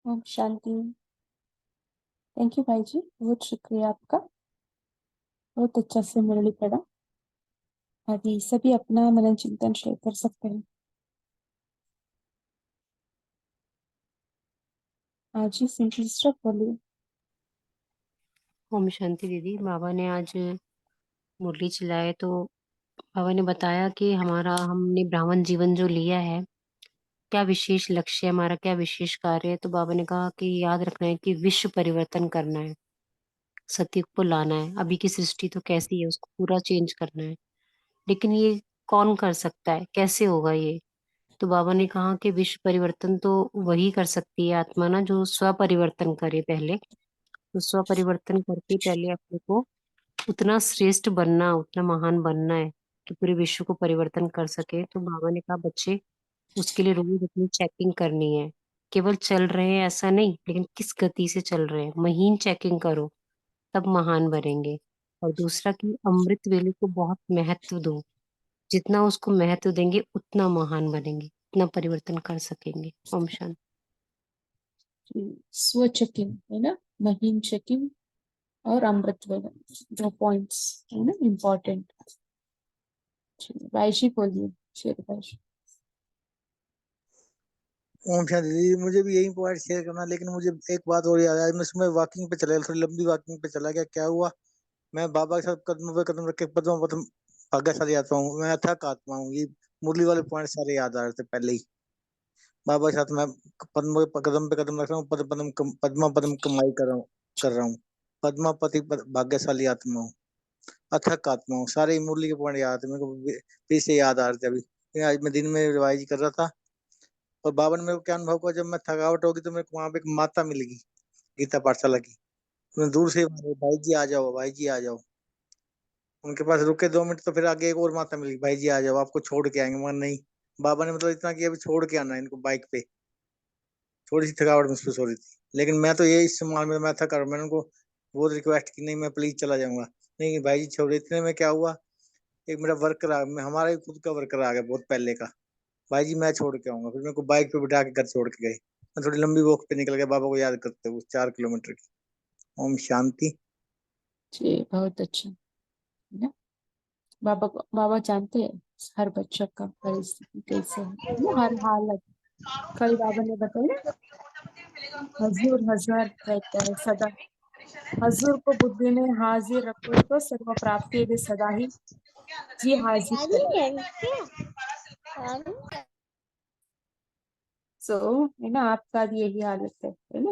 ओम शांति। थैंक यू भाई जी, बहुत शुक्रिया आपका। बहुत अच्छा से मुरली पढ़ा। अभी सभी अपना मनन चिंतन शेयर कर सकते हैं। हाँ जी, सिंपली स्टॉप बोलिए। ओम शांति दीदी। बाबा ने आज मुरली चलाए तो बाबा ने बताया कि हमने ब्राह्मण जीवन जो लिया है, क्या विशेष लक्ष्य है हमारा, क्या विशेष कार्य है। तो बाबा ने कहा कि याद रखना है कि विश्व परिवर्तन करना है, सत्युग को लाना है। अभी की सृष्टि तो कैसी है उसको पूरा चेंज करना है। लेकिन ये कौन कर सकता है, कैसे होगा ये? तो बाबा ने कहा कि विश्व परिवर्तन तो वही कर सकती है आत्मा ना, जो स्व परिवर्तन करे पहले। तो स्व परिवर्तन करके पहले अपने को उतना श्रेष्ठ बनना, उतना महान बनना है कि पूरे विश्व को परिवर्तन कर सके। तो बाबा ने कहा बच्चे उसके लिए रोज अपनी चेकिंग करनी है। केवल चल रहे हैं ऐसा नहीं, लेकिन किस गति से चल रहे हैं, महीन चेकिंग करो, तब महान बनेंगे। और दूसरा कि अमृत वेले को बहुत महत्व दो। जितना उसको महत्व देंगे उतना महान बनेंगे, उतना परिवर्तन कर सकेंगे। ओम शांति। स्व चेकिंग है ना, महीन चेकिंग और अमृत वेला, दो पॉइंट्स है ना इम्पोर्टेंट। भाई जी बोलिए, शेर भाई जी। ओम शांति दीदी, मुझे भी यही पॉइंट शेयर करना, लेकिन मुझे एक बात और याद आई। मैं सुबह वॉकिंग पे चला, थोड़ी लंबी वॉकिंग पे चला गया। क्या हुआ, मैं बाबा के साथ कदम पे कदम रख के पद्म पद्म भाग्यशाली आता हूँ। मैं अथक आत्मा हूँ। ये मुरली वाले पॉइंट सारे याद आ रहे थे पहले ही। बाबा के साथ मैं पद्म कदम पे कदम रख रहा हूँ, पद पद्म पद्मा पद्म कमाई कर रहा हूँ। पद्मापति भाग्यशाली आत्मा हूँ, अथक आत्मा हूँ। सारे मुरली के पॉइंट याद थे मेरे को, फिर से याद आ रहे थे अभी। आज मैं दिन में रिवाइज कर रहा था, और बाबा ने मेरे को क्या अनुभव हुआ, जब मैं थकावट होगी तो मेरे को वहां पे एक माता मिलेगी गीता पाठशाला की। तो मैं दूर से भाई जी आ जाओ, भाई जी आ जाओ। उनके पास रुके 2 मिनट, तो फिर आगे एक और माता मिली, भाई जी आ जाओ, आपको छोड़ के आएंगे। मगर नहीं, बाबा ने मतलब इतना किया, अभी छोड़ के आना है इनको बाइक पे। थोड़ी सी थकावट महसूस हो रही थी, लेकिन मैं तो ये इस मामले में मैं थका, मैंने उनको बहुत रिक्वेस्ट की, नहीं मैं प्लीज चला जाऊंगा। नहीं भाई जी छोड़ो, इतने में क्या हुआ, एक मेरा वर्कर हमारा ही खुद का वर्कर आ गया बहुत पहले का। भाई जी मैं छोड़ के आऊंगा, फिर मेरे को बाइक पे बिठा के घर छोड़ के गए। मैं थोड़ी लंबी वॉक पे निकल गया बाबा को याद करते हुए 4 किलोमीटर की। ओम शांति। जी बहुत अच्छा है ना। बाबा जानते हैं हर बच्चा का परिस्थिति कैसे है ना, हर हालत। कल बाबा ने बताया हजूर हजार रहता है सदा, हजूर को बुद्धि में हाजिर रखो तो सर्व प्राप्ति भी सदा ही जी हाजिर करे। सो है ना, आपका भी यही हालत है ना।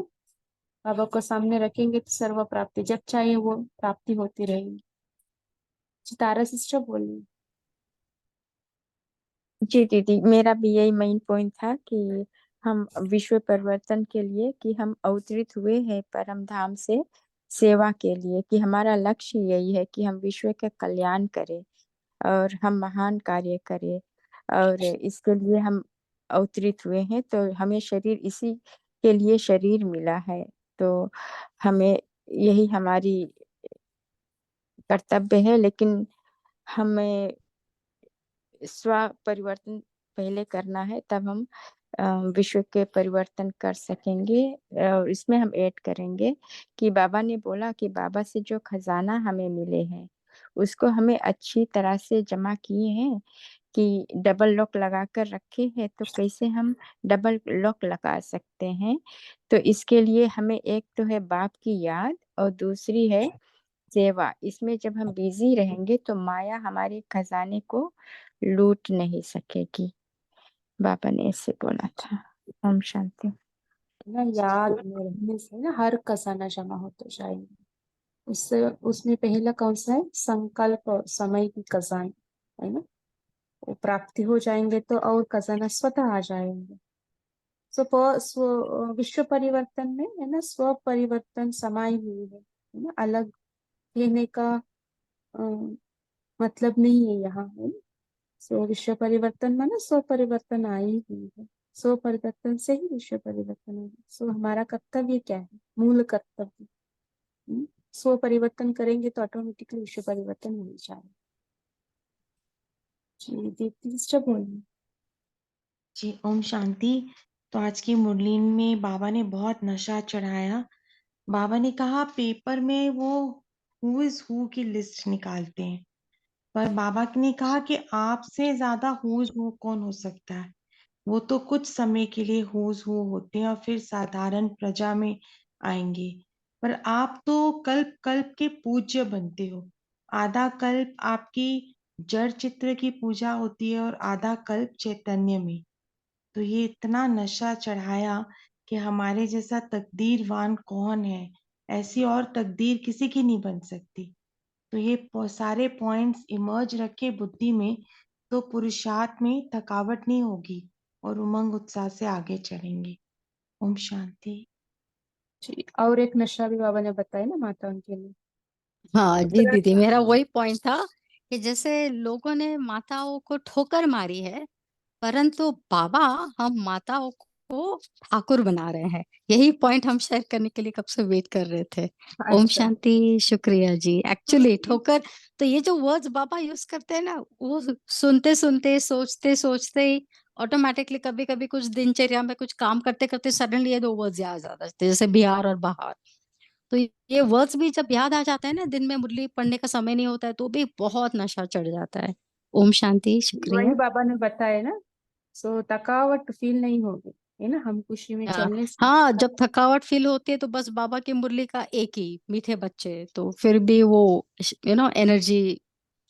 बाबा को सामने रखेंगे तो सर्व प्राप्ति जब चाहे वो प्राप्ति होती रहेगी। तारा सिस्टर बोलिए। जी दीदी, मेरा भी यही मेन पॉइंट था कि हम विश्व परिवर्तन के लिए कि हम अवतरित हुए हैं परम धाम से सेवा के लिए, कि हमारा लक्ष्य यही है कि हम विश्व का कल्याण करें और हम महान कार्य करें, और इसके लिए हम अवतरित हुए हैं। तो हमें शरीर इसी के लिए शरीर मिला है, तो हमें यही हमारी कर्तव्य है। लेकिन हमें स्व परिवर्तन पहले करना है, तब हम विश्व के परिवर्तन कर सकेंगे। और इसमें हम ऐड करेंगे कि बाबा ने बोला कि बाबा से जो खजाना हमें मिले हैं उसको हमें अच्छी तरह से जमा किए हैं, कि डबल लॉक लगा कर रखे हैं, तो कैसे हम डबल लॉक लगा सकते हैं। तो इसके लिए हमें एक तो है बाप की याद और दूसरी है सेवा। इसमें जब हम बिजी रहेंगे तो माया हमारे खजाने को लूट नहीं सकेगी। बाबा ने ऐसे बोला था। ओम शांति। ना याद में रहने से ना हर खजाना जमा होते जाएंगे। उससे उसमें पहला कौन सा है, संकल्प और समय की खजाना है ना, वो प्राप्ति हो जाएंगे तो और खजाना स्वतः आ जाएंगे। विश्व परिवर्तन में है ना स्व परिवर्तन समाई हुई है ना, अलग रहने का अ, मतलब नहीं है यहाँ है ना। विश्व परिवर्तन में ना स्व परिवर्तन आई हुई है, स्व परिवर्तन से ही विश्व परिवर्तन होगा। हमारा कर्तव्य क्या है, मूल कर्तव्य स्व परिवर्तन करेंगे तो ऑटोमेटिकली विश्व परिवर्तन हो जाएगा। जी दीप्ति सिस्टर बोलिए। जी ओम शांति। तो आज की मुरली में बाबा ने बहुत नशा चढ़ाया। बाबा ने कहा पेपर में वो हु इज हु की लिस्ट निकालते हैं, पर बाबा ने कहा कि आपसे ज्यादा हु इज हु कौन हो सकता है। वो तो कुछ समय के लिए हु इज हु होते हैं और फिर साधारण प्रजा में आएंगे, पर आप तो कल्प कल्प के पूज्य बनते हो। आधा कल्प आपकी जड़ चित्र की पूजा होती है और आधा कल्प चैतन्य में। तो ये इतना नशा चढ़ाया कि हमारे जैसा तकदीरवान कौन है, ऐसी और तकदीर किसी की नहीं बन सकती। तो ये सारे पॉइंट्स इमर्ज रखे बुद्धि में, तो पुरुषार्थ में थकावट नहीं होगी और उमंग उत्साह से आगे चलेंगे। ओम शांति। जी और एक नशा भी बाबा ने बताया ना माताओं के लिए। हाँ जी दीदी, मेरा वही पॉइंट था कि जैसे लोगों ने माताओं को ठोकर मारी है, परंतु बाबा हम माताओं को ठाकुर बना रहे हैं। यही पॉइंट हम शेयर करने के लिए कब से वेट कर रहे थे। ओम अच्छा शांति। शुक्रिया जी। एक्चुअली ठोकर, तो ये जो वर्ड्स बाबा यूज करते हैं ना, वो सुनते सुनते सोचते सोचते ही ऑटोमेटिकली कभी कभी कुछ दिनचर्या में कुछ काम करते करते सडनली ये दो वर्ड्स याद आ जाते हैं, जैसे बिहार और बहार। तो ये वर्ड्स भी जब याद आ जाते हैं ना, दिन में मुरली पढ़ने का समय नहीं होता है तो भी बहुत नशा चढ़ जाता है। ओम शांति। शुक्रिया। वही बाबा ने बताया ना। थकावट फील नहीं होगी है ना, हम खुशी में चलने से। हाँ, जब थकावट फील होती है तो बस बाबा की मुरली का एक ही मीठे बच्चे, तो फिर भी वो एनर्जी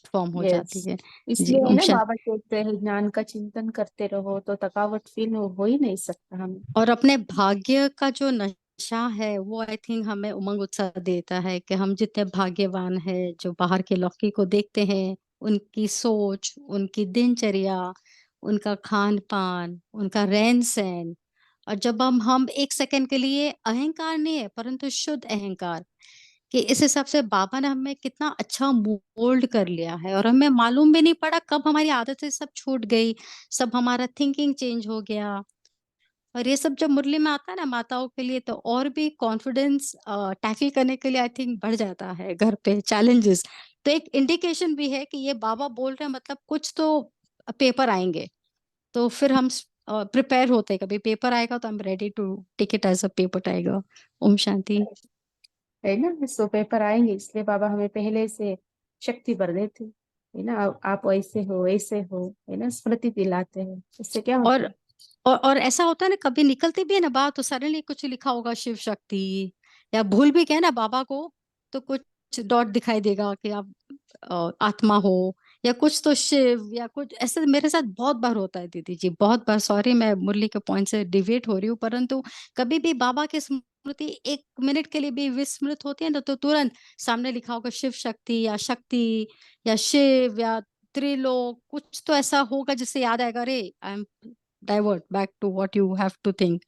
फॉर्म हो यस, जाती है। जी इसलिए है ओम ना शांति। बाबा कहते हैं ज्ञान का चिंतन करते रहो तो थकावट फील हो ही नहीं सकता हमें। और अपने भाग्य का जो नशा है वो आई थिंक हमें उमंग उत्साह देता है कि हम जितने भाग्यवान हैं, जो बाहर के लौकी को देखते हैं, उनकी सोच, उनकी दिनचर्या, उनका खान पान, उनका रहन सहन। और जब हम एक सेकंड के लिए, अहंकार नहीं है परंतु शुद्ध अहंकार, कि इस हिसाब से बाबा ने हमें कितना अच्छा मोल्ड कर लिया है और हमें मालूम भी नहीं पड़ा कब हमारी आदतें सब छूट गई, सब हमारा थिंकिंग चेंज हो गया। और ये सब जब मुरली में आता है ना माताओं के लिए, तो और भी कॉन्फिडेंस टैकल करने के लिए आई थिंक बढ़ जाता है घर पे चैलेंजेस। तो एक इंडिकेशन भी है कि ये बाबा बोल रहे हैं, मतलब कुछ तो पेपर आएंगे, तो फिर हम प्रिपेयर होते हैं। कभी पेपर आएगा तो I am ready to take it as a paper आएगा। ओम शांति। है ना, सो पेपर आएंगे, इसलिए बाबा हमें पहले से शक्ति भर देते, है ना, आप ऐसे हो, है ना, स्मृति दिलाते हैं, इससे क्या होता और है। और ऐसा होता है ना, कभी निकलती भी है ना बात, तो सडनली कुछ लिखा होगा शिव शक्ति, या भूल भी गए ना बाबा को, तो कुछ डॉट दिखाई देगा कि आप आत्मा हो, या कुछ तो शिव, या कुछ ऐसे। मेरे साथ बहुत बार होता है दीदी जी, बहुत बार। सॉरी, मैं मुरली के पॉइंट से डिवेट हो रही हूँ, परंतु कभी भी बाबा की स्मृति एक मिनट के लिए भी विस्मृत होती है ना, तो तुरंत सामने लिखा होगा शिव शक्ति या शिव या त्रिलोक, कुछ तो ऐसा होगा जिससे याद आएगा, अरे I am divert back to what you have to think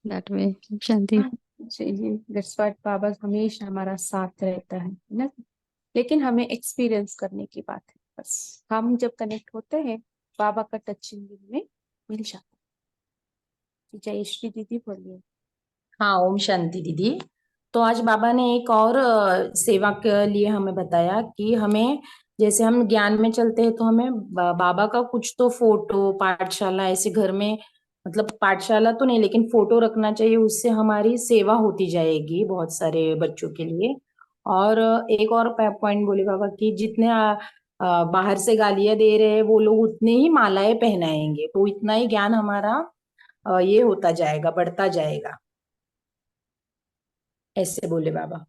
that way. Shanti. हाँ, जी, दैट्स व्हाट बाबा हमेशा हमारा साथ रहता है ना, लेकिन हमें एक्सपीरियंस करने की बात है बस। हम जब कनेक्ट होते हैं, बाबा का टचिंग में मिल जाता है। जय श्री दीदी बोलिए। हाँ, ओम शांति दीदी। तो आज बाबा ने एक और सेवा के लिए हमें बताया कि हमें, जैसे हम ज्ञान में चलते हैं तो हमें बाबा का कुछ तो फोटो, पाठशाला ऐसे घर में, मतलब पाठशाला तो नहीं लेकिन फोटो रखना चाहिए, उससे हमारी सेवा होती जाएगी बहुत सारे बच्चों के लिए। और एक और पॉइंट बोले बाबा कि जितने बाहर से गालियां दे रहे हैं वो लोग उतने ही मालाएं पहनाएंगे, तो इतना ही ज्ञान हमारा ये होता जाएगा, बढ़ता जाएगा, ऐसे बोले बाबा।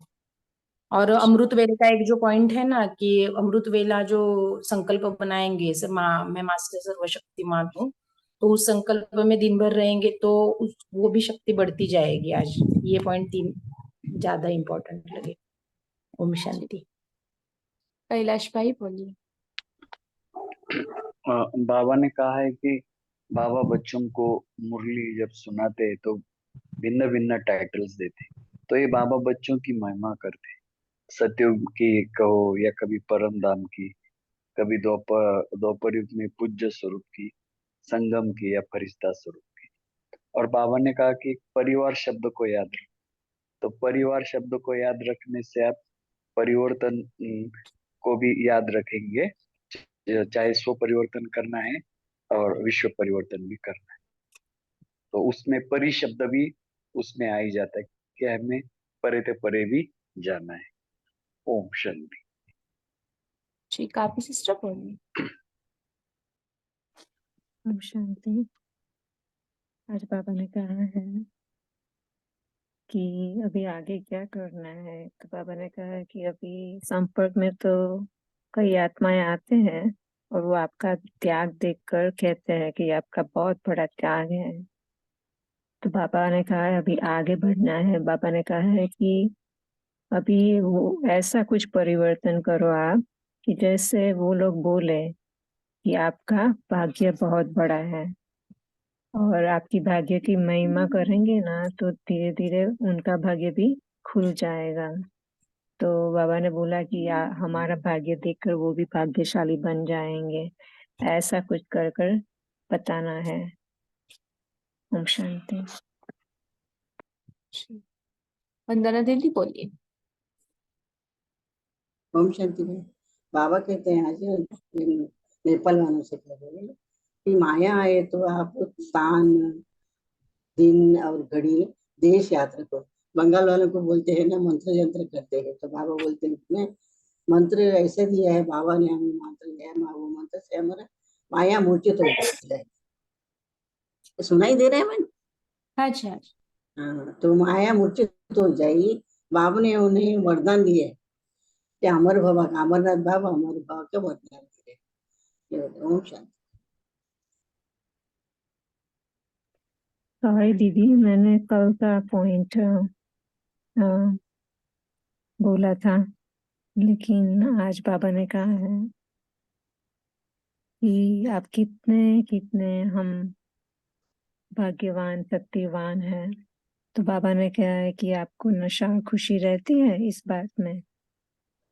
और अमृत वेला का एक जो पॉइंट है ना कि अमृत वेला जो संकल्प बनाएंगे, सर माँ मैं मास्टर सर्वशक्तिमान हूँ, तो उस संकल्प में दिन भर रहेंगे तो वो भी शक्ति बढ़ती जाएगी। आज ये पॉइंट 3 ज्यादा इम्पोर्टेंट लगे। ओम शांति। कैलाश भाई बोलिए। बाबा ने कहा है कि बाबा बच्चों को मुरली जब सुनाते हैं तो भिन्न भिन्न टाइटल्स देते, तो ये बाबा बच्चों की महिमा करते, सतयुग की कहो या कभी परम धाम की, कभी द्वापर युग में पूज्य स्वरूप की, संगम की या फरिश्ता स्वरूप की। और बाबा ने कहा कि परिवार शब्द को याद रखो, तो परिवार शब्द को याद रखने से आप परिवर्तन को भी याद रखेंगे, चाहे स्व परिवर्तन करना है और विश्व परिवर्तन भी करना है। तो उसमें परि शब्द भी उसमें आ ही जाता है कि हमें परे ते परे भी जाना है। ओम शांति। जी, काफी सिस्टर बोलिए। ओम शांति। आज बाबा ने कहा है कि अभी आगे क्या करना है, तो बाबा ने कहा है कि अभी संपर्क में तो कई आत्माएं आते हैं और वो आपका त्याग देखकर कहते हैं कि आपका बहुत बड़ा त्याग है। तो बाबा ने कहा है अभी आगे बढ़ना है। बाबा ने कहा है कि अभी वो ऐसा कुछ परिवर्तन करो आप कि जैसे वो लोग बोले कि आपका भाग्य बहुत बड़ा है, और आपकी भाग्य की महिमा करेंगे ना तो धीरे धीरे उनका भाग्य भी खुल जाएगा। तो बाबा ने बोला कि हमारा भाग्य देखकर वो भी भाग्यशाली बन जाएंगे, ऐसा कुछ कर कर बताना है। ओम शांति। वंदना दीदी बोलिए। ओम शांति भाई। बाबा कहते हैं आज नेपाल वालों से कह रहे हैं कि माया आए तो आप स्थान, दिन और घड़ी, देश याद रखो। बंगाल वालों को बोलते हैं ना मंत्र यंत्र करते हैं, तो बाबा बोलते हैं उसने मंत्र ऐसे दिया है, बाबा ने हमें मंत्र दिया है, वो मंत्र से हमारा माया मूर्छित हो जाए। सुनाई दे रहे हैं मैंने? हाँ जी, हाँ जी। हाँ, तो माया मूर्छित हो जाएगी। बाबा ने उन्हें वरदान दिए कि अमर बाबा का, अमरनाथ बाबा अमर बाबा के वरदान दिए। ओम शांति। सॉरी दीदी, मैंने कल का पॉइंट बोला था, लेकिन आज बाबा ने कहा है कि आप कितने कितने हम भाग्यवान शक्तिवान हैं। तो बाबा ने कहा है कि आपको नशा खुशी रहती है इस बात में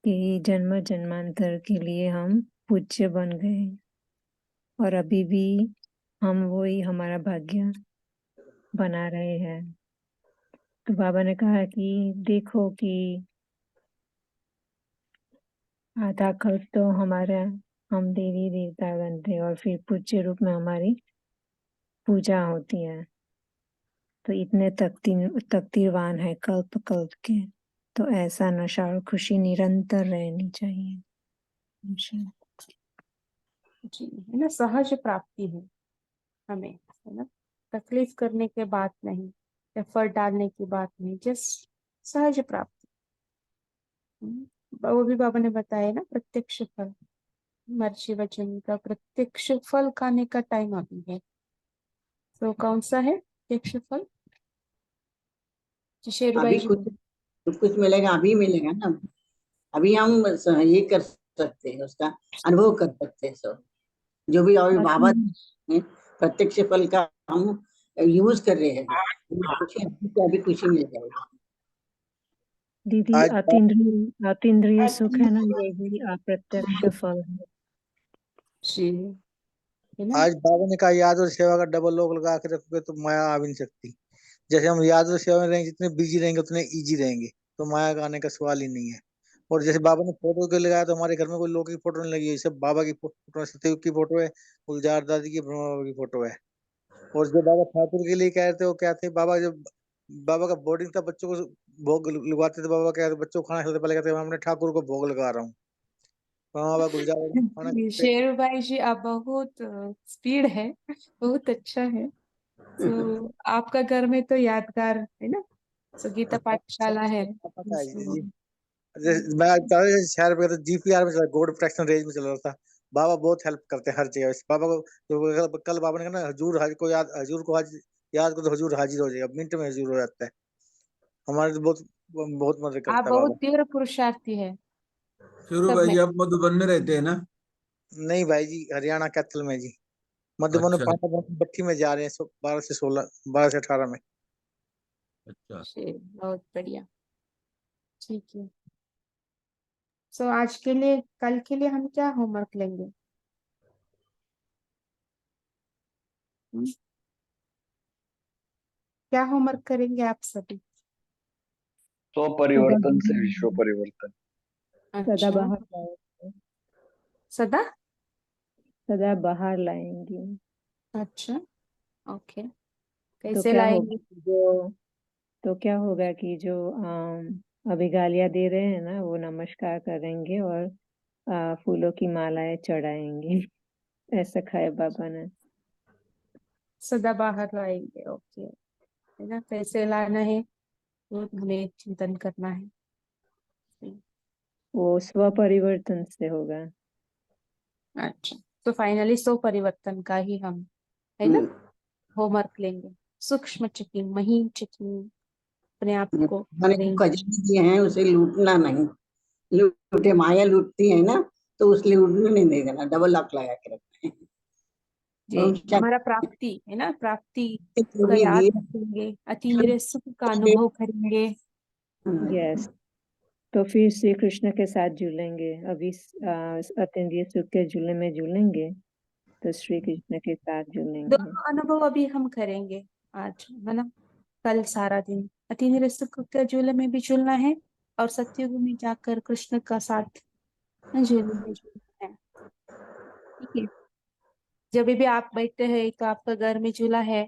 कि जन्म जन्मांतर के लिए हम पूज्य बन गए, और अभी भी हम वही हमारा भाग्य बना रहे हैं। तो बाबा ने कहा कि देखो कि आधा कल्प तो हमारा हम देवी देवता बनते और फिर पूज्य रूप में हमारी पूजा होती है। तो इतने तकदीरवान है कल्प कल्प के, तो ऐसा नशा और खुशी निरंतर रहनी चाहिए। जी, है ना, सहज प्राप्ति है हमें, है ना, तकलीफ करने के बात नहीं, एफर्ट डालने की बात नहीं, जस्ट सहज प्राप्ति। वो भी बाबा ने बताया ना, प्रत्यक्ष फल, महर्षि वचन का प्रत्यक्ष फल खाने का टाइम अभी है। तो कौन सा है प्रत्यक्ष फल? जी शेरू भाई अभी जी कुछ बोलो। कुछ मिलेगा, अभी मिलेगा ना। अभी हम ये कर सकते हैं, उसका अनुभव कर सकते हैं सब जो भी। और बाबा ने प्रत्यक्ष फल का हम यूज कर रहे हैं, अभी खुशी मिल जाएगी। दीदी आज अतीन्द्रिय सुख है ना, ये भी अप्रत्यक्ष फल है। जी, है ना। आज बाबा ने कहा याद और सेवा का डबल लॉक लगा के रखोगे तो माया आ भी नहीं सकती। जैसे हम याद और सेवा में रहेंगे, जितने बिजी रहेंगे उतने इजी रहेंगे, तो माया का आने का सवाल ही नहीं है। और जैसे बाबा ने फोटो के लगाया, तो हमारे घर में कोई लोग की फोटो नहीं लगी है, सब बाबा की फोटो, सत्ययुग की फोटो है, गुलजार दादी की, ब्रह्मा बाबा की फोटो है। और जो बाबा ठाकुर के लिए कह रहे थे, वो क्या थे, बाबा जब बाबा का बोर्डिंग था, बच्चों को भोग लगवाते थे, बाबा कहते बच्चों को खाना खिलाते पहले कहते मैं अपने ठाकुर को भोग लगा रहा हूँ। ब्रह्मा बाबा गुलजार खाना जी, खिलाते। शेरू भाई जी, आप बहुत स्पीड है, बहुत अच्छा है। तो आपका घर में तो यादगार है ना, सो गीता पाठशाला है। पता है सो जी। मैं शहर में जीपीआर में चला, गोल्ड प्रोटेक्शन रेंज में चल रहा था। बाबा बहुत हेल्प करते हैं हर जगह। बाबा को कल बाबा ने कहा ना, हजूर हाजिर को याद, हजूर को हाजिर याद को तो हजूर हाजिर हो जाएगा, मिनट में हजूर हो जाता है। हमारे तो बहुत बहुत मदद आप करता है बहुत बाबा। तीव्र पुरुषार्थी है शुरू सब भाई में। जी, आप मधुबन में रहते हैं ना? नहीं भाई जी, हरियाणा कैथल में जी। मधुबन में अच्छा। भट्टी में जा रहे हैं, 12 से 16, 12 से 18 में। अच्छा। बहुत बढ़िया, ठीक है। सो आज के लिए, कल के लिए हम क्या होमवर्क लेंगे? हम्म? क्या होमवर्क करेंगे आप सभी? तो परिवर्तन से विश्व परिवर्तन। सदा अच्छा, बाहर लाएंगे, सदा। सदा बाहर लाएंगे। अच्छा, ओके, तो कैसे क्या लाएंगे? होगा क्या होगा कि जो अभी गालियां दे रहे हैं ना, वो नमस्कार करेंगे और फूलों की मालाएं चढ़ाएंगे। ऐसा खाए बाबा ने। सदा बाहर लाएंगे, ओके, है ना, कैसे लाना है वो हमें चिंतन करना है। वो स्व परिवर्तन से होगा। अच्छा, तो फाइनली सो परिवर्तन का ही हम, है ना, होमवर्क लेंगे। सूक्ष्म चेकिंग, महीन चेकिंग, अपने आप को मैंने जो करेंगे। खजाने दिए हैं उसे लूटना नहीं। लूटे, माया लूटती है ना, तो उस लूटने नहीं देना, डबल लॉक लगा के रखना है। जी, ओम हमारा शांति। प्राप्ति है ना, प्राप्ति जो का भी याद दिए रखेंगे, अतीन्द्रिय सुख का अनुभव करेंगे। यस, तो फिर श्री कृष्ण के साथ जुड़ेंगे। अभी अतीन्द्रिय सुख के झूले में जुड़ेंगे, तो श्री कृष्ण के साथ जुड़ेंगे। दोनों अनुभव अभी हम करेंगे आज, है ना, कल सारा दिन अतीन्द्रिय सुख के झूले में भी झूलना है, और सत्युग में जाकर कृष्ण का साथ झूले में झूलना है। ठीक है, जब भी आप बैठे हैं तो आपका घर में झूला है,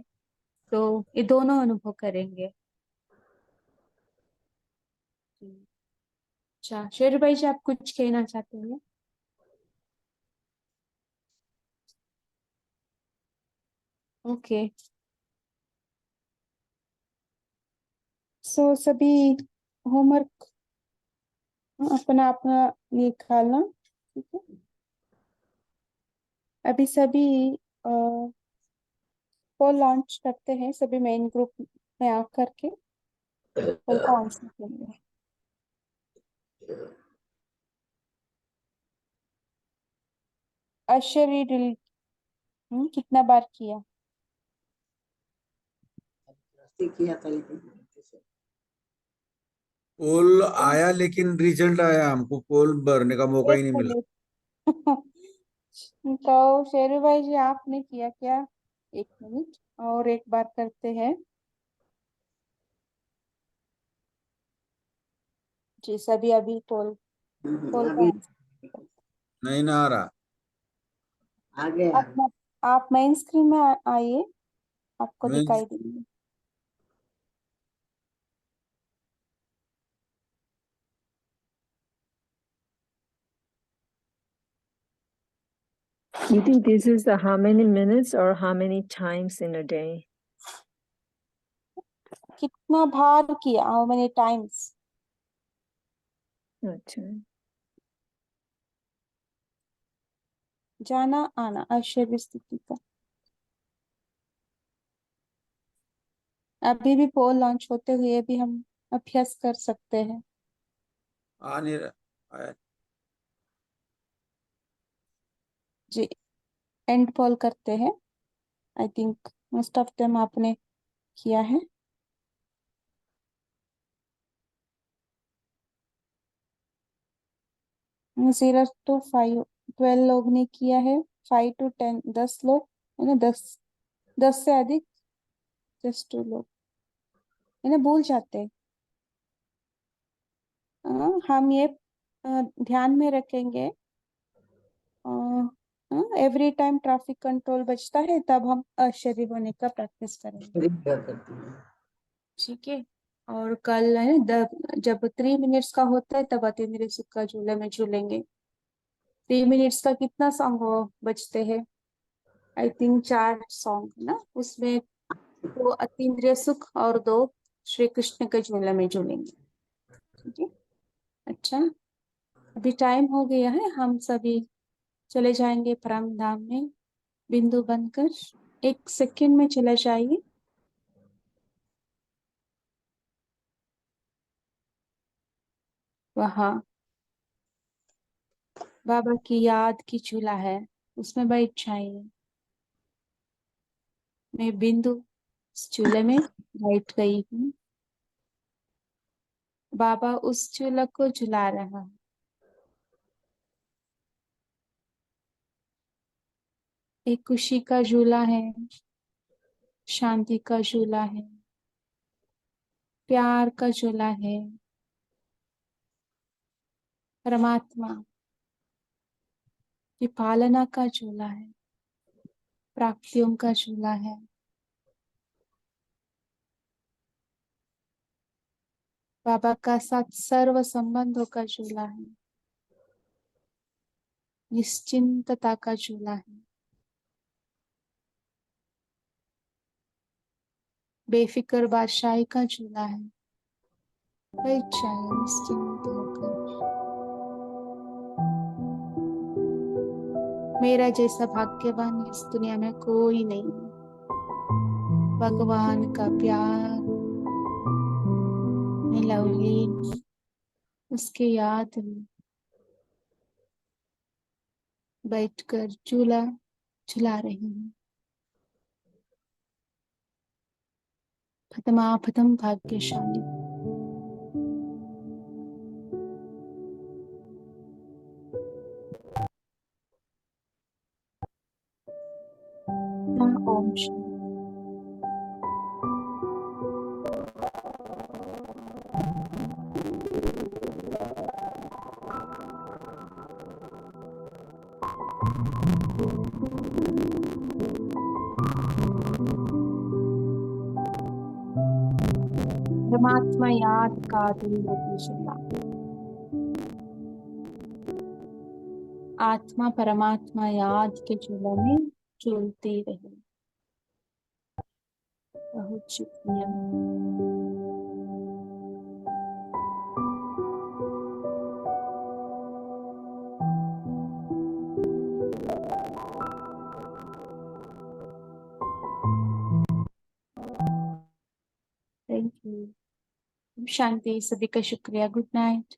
तो ये दोनों अनुभव करेंगे। अच्छा, शेर भाई जी, आप कुछ कहना चाहते हैं? ओके, सो सभी होमवर्क अपना अपना निकालना, ठीक है। अभी सभी पोल लॉन्च करते हैं, सभी मेन ग्रुप में आकर के पोल को आंसर करेंगे। अशरी डिल कितना बार किया? किया था लेकिन पोल आया, लेकिन रिजल्ट आया, हमको पोल भरने का मौका ही एक नहीं मिला। मिनट। तो शेरू भाई जी, आपने किया क्या? एक मिनट, और एक बार करते हैं। जी सभी अभी पोल का अभी आंसर। नहीं ना आ रहा। आ गया। आप मेन स्क्रीन में आइए, आपको मैं दिखाई देंगे। You think this is the how many minutes or how many times in a day? कितना बार किया, हाउ मेनी टाइम्स। अच्छा, जाना आना आश्चर्य स्थिति का। अभी भी पोल लॉन्च होते हुए भी हम अभ्यास कर सकते हैं। आ नहीं रहा आया। जी एंड पोल करते हैं। I think most of them आपने किया है। 0 to 5 12 लोग ने किया है। 5 to 10 10 लोग है ना, 10 से अधिक जस्ट 2 लोग है ना, भूल जाते हैं। हम ये ध्यान में रखेंगे। एवरी टाइम ट्रैफिक कंट्रोल बचता है तब हम अशरीर होने का प्रैक्टिस करेंगे। ठीक है। और कल है ना, जब 3 मिनट्स का होता है तब अतीन्द्रिय सुख का झूले में झूलेंगे। 3 मिनट्स का कितना सॉन्ग बजते हैं? आई थिंक 4 सॉन्ग ना, उसमें 2 अतीन्द्रिय सुख और 2 श्री कृष्ण के झूले में झूलेंगे। ठीक है। अच्छा, अभी टाइम हो गया है, हम सभी चले जाएंगे परम धाम में। बिंदु बनकर 1 सेकंड में चले जाइए। वहाँ बाबा की याद की चूल्हा है, उसमें बैठ जाइए। मैं बिंदु इस चूल्हे में बैठ गई हूँ। बाबा उस चूल्हे को झुला रहा है। एक खुशी का झूला है, शांति का झूला है, प्यार का झूला है। परमात्मा की पालना का झूला है, प्राप्तियों का झूला है। बाबा का साथ सर्व संबंधों का झूला है, निश्चिंतता का झूला है, बेफिक्र बादशाही का झूला है। बैठ जाए निश्चिंत होकर। मेरा जैसा भाग्यवान इस दुनिया में कोई नहीं। भगवान का प्यार मैं लवलीन हूँ, उसके याद में बैठकर झूला झुला रही हूँ। प्रथम भाग्यशाली। ओम शांति। परमात्मा याद का दिल झूला। आत्मा परमात्मा याद के झूले में झूलती रही। बहुत शुक्रिया। Thank you. शांति। सभी का शुक्रिया। Good night.